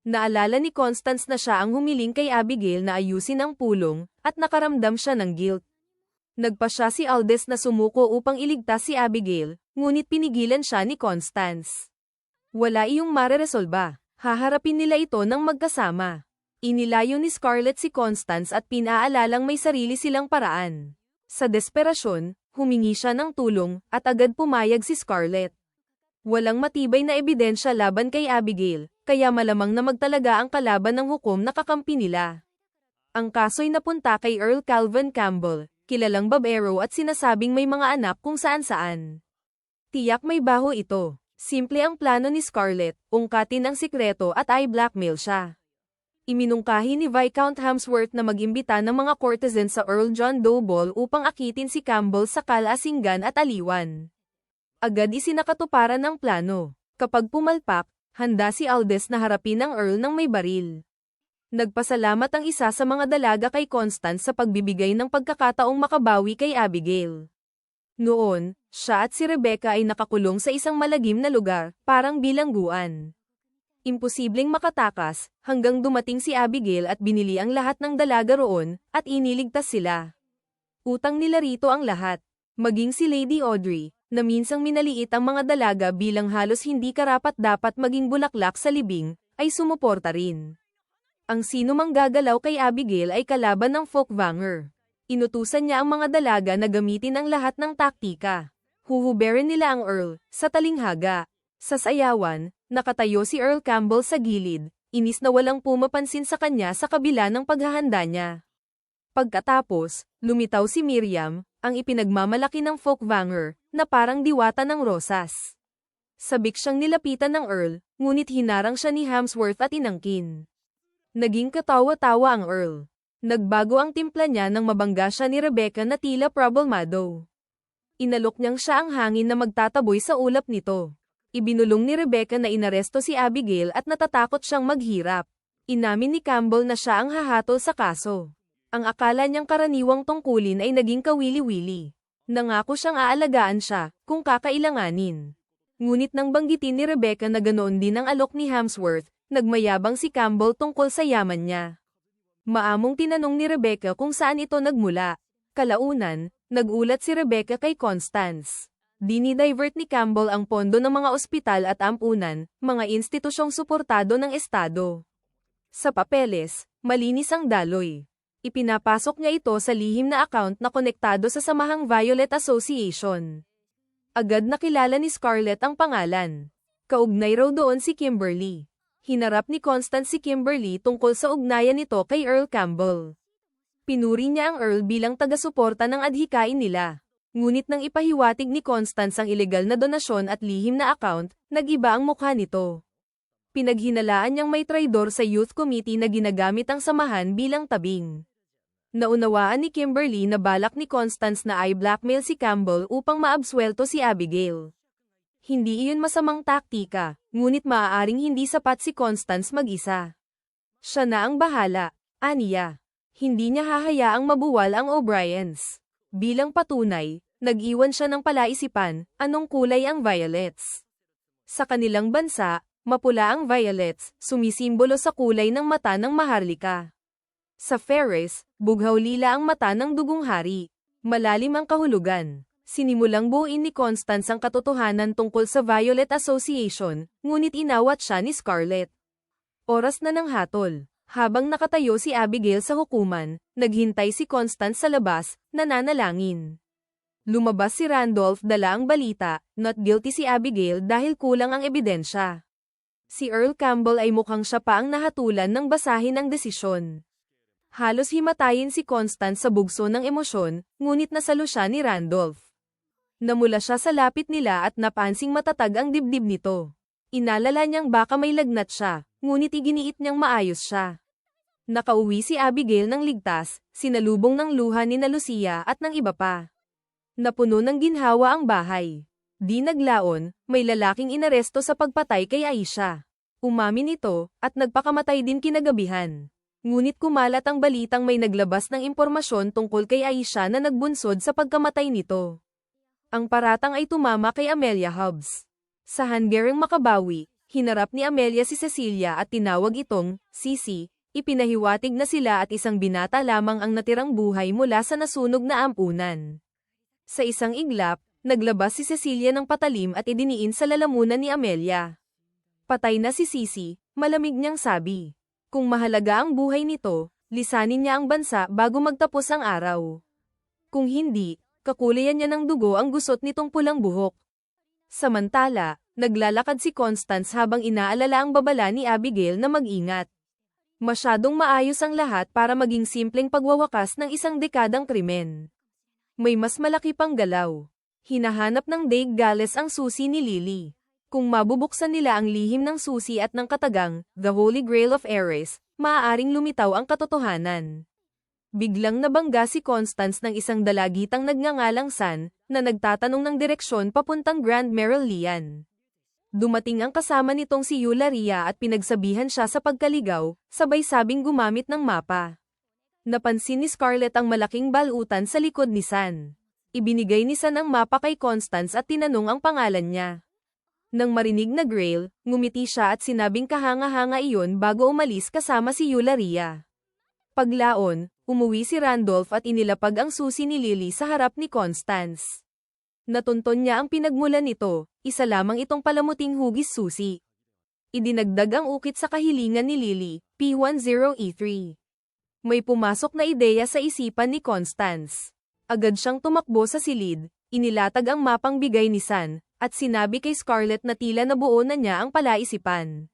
Naalala ni Constance na siya ang humiling kay Abigail na ayusin ang pulong, at nakaramdam siya ng guilt. Nagpasya si Aldous na sumuko upang iligtas si Abigail, ngunit pinigilan siya ni Constance. Wala iyong mareresolba, haharapin nila ito ng magkasama. Inilayo ni Scarlett si Constance at pinaalalang may sarili silang paraan. Sa desperasyon, humingi siya ng tulong, at agad pumayag si Scarlett. Walang matibay na ebidensya laban kay Abigail, kaya malamang na magtalaga ang kalaban ng hukom na kakampi nila. Ang kaso'y napunta kay Earl Calvin Campbell, kilalang babero at sinasabing may mga anak kung saan-saan. Tiyak may baho ito. Simple ang plano ni Scarlett, ungkatin ang sikreto at i-blackmail siya. Iminungkahi ni Viscount Hamsworth na mag-imbita ng mga courtesan sa Earl John Doe Ball upang akitin si Campbell sa kalasinggan at aliwan. Agad isinakatuparan ng plano. Kapag pumalpak, handa si Aldous na harapin ang Earl ng may baril. Nagpasalamat ang isa sa mga dalaga kay Constance sa pagbibigay ng pagkakataong makabawi kay Abigail. Noon, siya at si Rebecca ay nakakulong sa isang malagim na lugar, parang bilangguan. Imposibleng makatakas, hanggang dumating si Abigail at binili ang lahat ng dalaga roon, at iniligtas sila. Utang nila rito ang lahat. Maging si Lady Audrey, na minsang minaliit ang mga dalaga bilang halos hindi karapat-dapat maging bulaklak sa libing, ay sumuporta rin. Ang sino mang gagalaw kay Abigail ay kalaban ng Folkvanger. Inutusan niya ang mga dalaga na gamitin ang lahat ng taktika. Huhuberin nila ang Earl, sa talinghaga. Sa sayawan, nakatayo si Earl Campbell sa gilid, inis na walang pumapansin sa kanya sa kabila ng paghahanda niya. Pagkatapos, lumitaw si Miriam, ang ipinagmamalaki ng Folkvanger, na parang diwata ng rosas. Sabik siyang nilapitan ng Earl, ngunit hinarang siya ni Hamsworth at inangkin. Naging katawa-tawa ang Earl. Nagbago ang timpla niya nang mabangga siya ni Rebecca na tila problemado. Inalok niyang siya ang hangin na magtataboy sa ulap nito. Ibinulong ni Rebecca na inaresto si Abigail at natatakot siyang maghirap. Inamin ni Campbell na siya ang hahatol sa kaso. Ang akala niyang karaniwang tungkulin ay naging kawili-wili. Nangako siyang aalagaan siya, kung kakailanganin. Ngunit nang banggitin ni Rebecca na ganoon din ang alok ni Hamsworth, nagmayabang si Campbell tungkol sa yaman niya. Maamong tinanong ni Rebecca kung saan ito nagmula. Kalaunan, nagulat si Rebecca kay Constance. Dinidivert ni Campbell ang pondo ng mga ospital at ampunan, mga institusyong suportado ng Estado. Sa papeles, malinis ang daloy. Ipinapasok niya ito sa lihim na account na konektado sa samahang Violet Association. Agad nakilala ni Scarlett ang pangalan. Kaugnay raw doon si Kimberly. Hinarap ni Constance si Kimberly tungkol sa ugnayan nito kay Earl Campbell. Pinuri niya ang Earl bilang taga-suporta ng adhikain nila. Ngunit nang ipahiwatig ni Constance ang ilegal na donasyon at lihim na account, nag-iba ang mukha nito. Pinaghinalaan niyang may traidor sa youth committee na ginagamit ang samahan bilang tabing. Naunawaan ni Kimberly na balak ni Constance na i-blackmail si Campbell upang maabsuelto si Abigail. Hindi iyon masamang taktika, ngunit maaaring hindi sapat si Constance mag-isa. Siya na ang bahala, aniya. Hindi niya hahayaang mabuwal ang O'Briens. Bilang patunay, nag-iwan siya ng palaisipan, anong kulay ang violets. Sa kanilang bansa, mapula ang violets, sumisimbolo sa kulay ng mata ng Maharlika. Sa Ferris, bughaw-lila ang mata ng dugong hari. Malalim ang kahulugan. Sinimulang buuin ni Constance ang katotohanan tungkol sa Violet Association, ngunit inawat siya ni Scarlett. Oras na ng hatol. Habang nakatayo si Abigail sa hukuman, naghintay si Constance sa labas, nananalangin. Lumabas si Randolph dala ang balita, not guilty si Abigail dahil kulang ang ebidensya. Si Earl Campbell ay mukhang siya pa ang nahatulan ng basahin ang desisyon. Halos himatayin si Constance sa bugso ng emosyon, ngunit nasalo siya ni Randolph. Namula siya sa lapit nila at napansing matatag ang dibdib nito. Inalala niyang baka may lagnat siya, ngunit iginiit niyang maayos siya. Nakauwi si Abigail ng ligtas, sinalubong ng luha ni na Lucia at ng iba pa. Napuno ng ginhawa ang bahay. Di naglaon, may lalaking inaresto sa pagpatay kay Aisha. Umamin ito, at nagpakamatay din kinagabihan. Ngunit kumalat ang balitang may naglabas ng impormasyon tungkol kay Aisha na nagbunsod sa pagkamatay nito. Ang paratang ay tumama kay Amelia Hobbs. Sa hanggaring makabawi, hinarap ni Amelia si Cecilia at tinawag itong, Sisi, ipinahiwatig na sila at isang binata lamang ang natirang buhay mula sa nasunog na ampunan. Sa isang iglap, naglabas si Cecilia ng patalim at idiniin sa lalamunan ni Amelia. Patay na si Sisi, malamig niyang sabi. Kung mahalaga ang buhay nito, lisanin niya ang bansa bago magtapos ang araw. Kung hindi, kakulayan niya ng dugo ang gusot nitong pulang buhok. Samantala, naglalakad si Constance habang inaalala ang babala ni Abigail na mag-ingat. Masyadong maayos ang lahat para maging simpleng pagwawakas ng isang dekadang krimen. May mas malaki pang galaw. Hinahanap ng Daig Gales ang susi ni Lily. Kung mabubuksan nila ang lihim ng susi at ng katagang, The Holy Grail of Ares, maaaring lumitaw ang katotohanan. Biglang nabangga si Constance ng isang dalagitang nagngangalang San, na nagtatanong ng direksyon papuntang Grand Merillian. Dumating ang kasama nitong si Eulalia at pinagsabihan siya sa pagkaligaw, sabay sabing gumamit ng mapa. Napansin ni Scarlett ang malaking balutan sa likod ni San. Ibinigay ni San ang mapa kay Constance at tinanong ang pangalan niya. Nang marinig na Grail, ngumiti siya at sinabing kahanga-hanga iyon bago umalis kasama si Eulalia. Paglaon, umuwi si Randolph at inilapag ang susi ni Lily sa harap ni Constance. Natunton niya ang pinagmulan nito, isa lamang itong palamuting hugis susi. Idinagdag ang ukit sa kahilingan ni Lily, P10E3. May pumasok na ideya sa isipan ni Constance. Agad siyang tumakbo sa silid, inilatag ang mapang bigay ni San, at sinabi kay Scarlett na tila nabuo na niya ang palaisipan.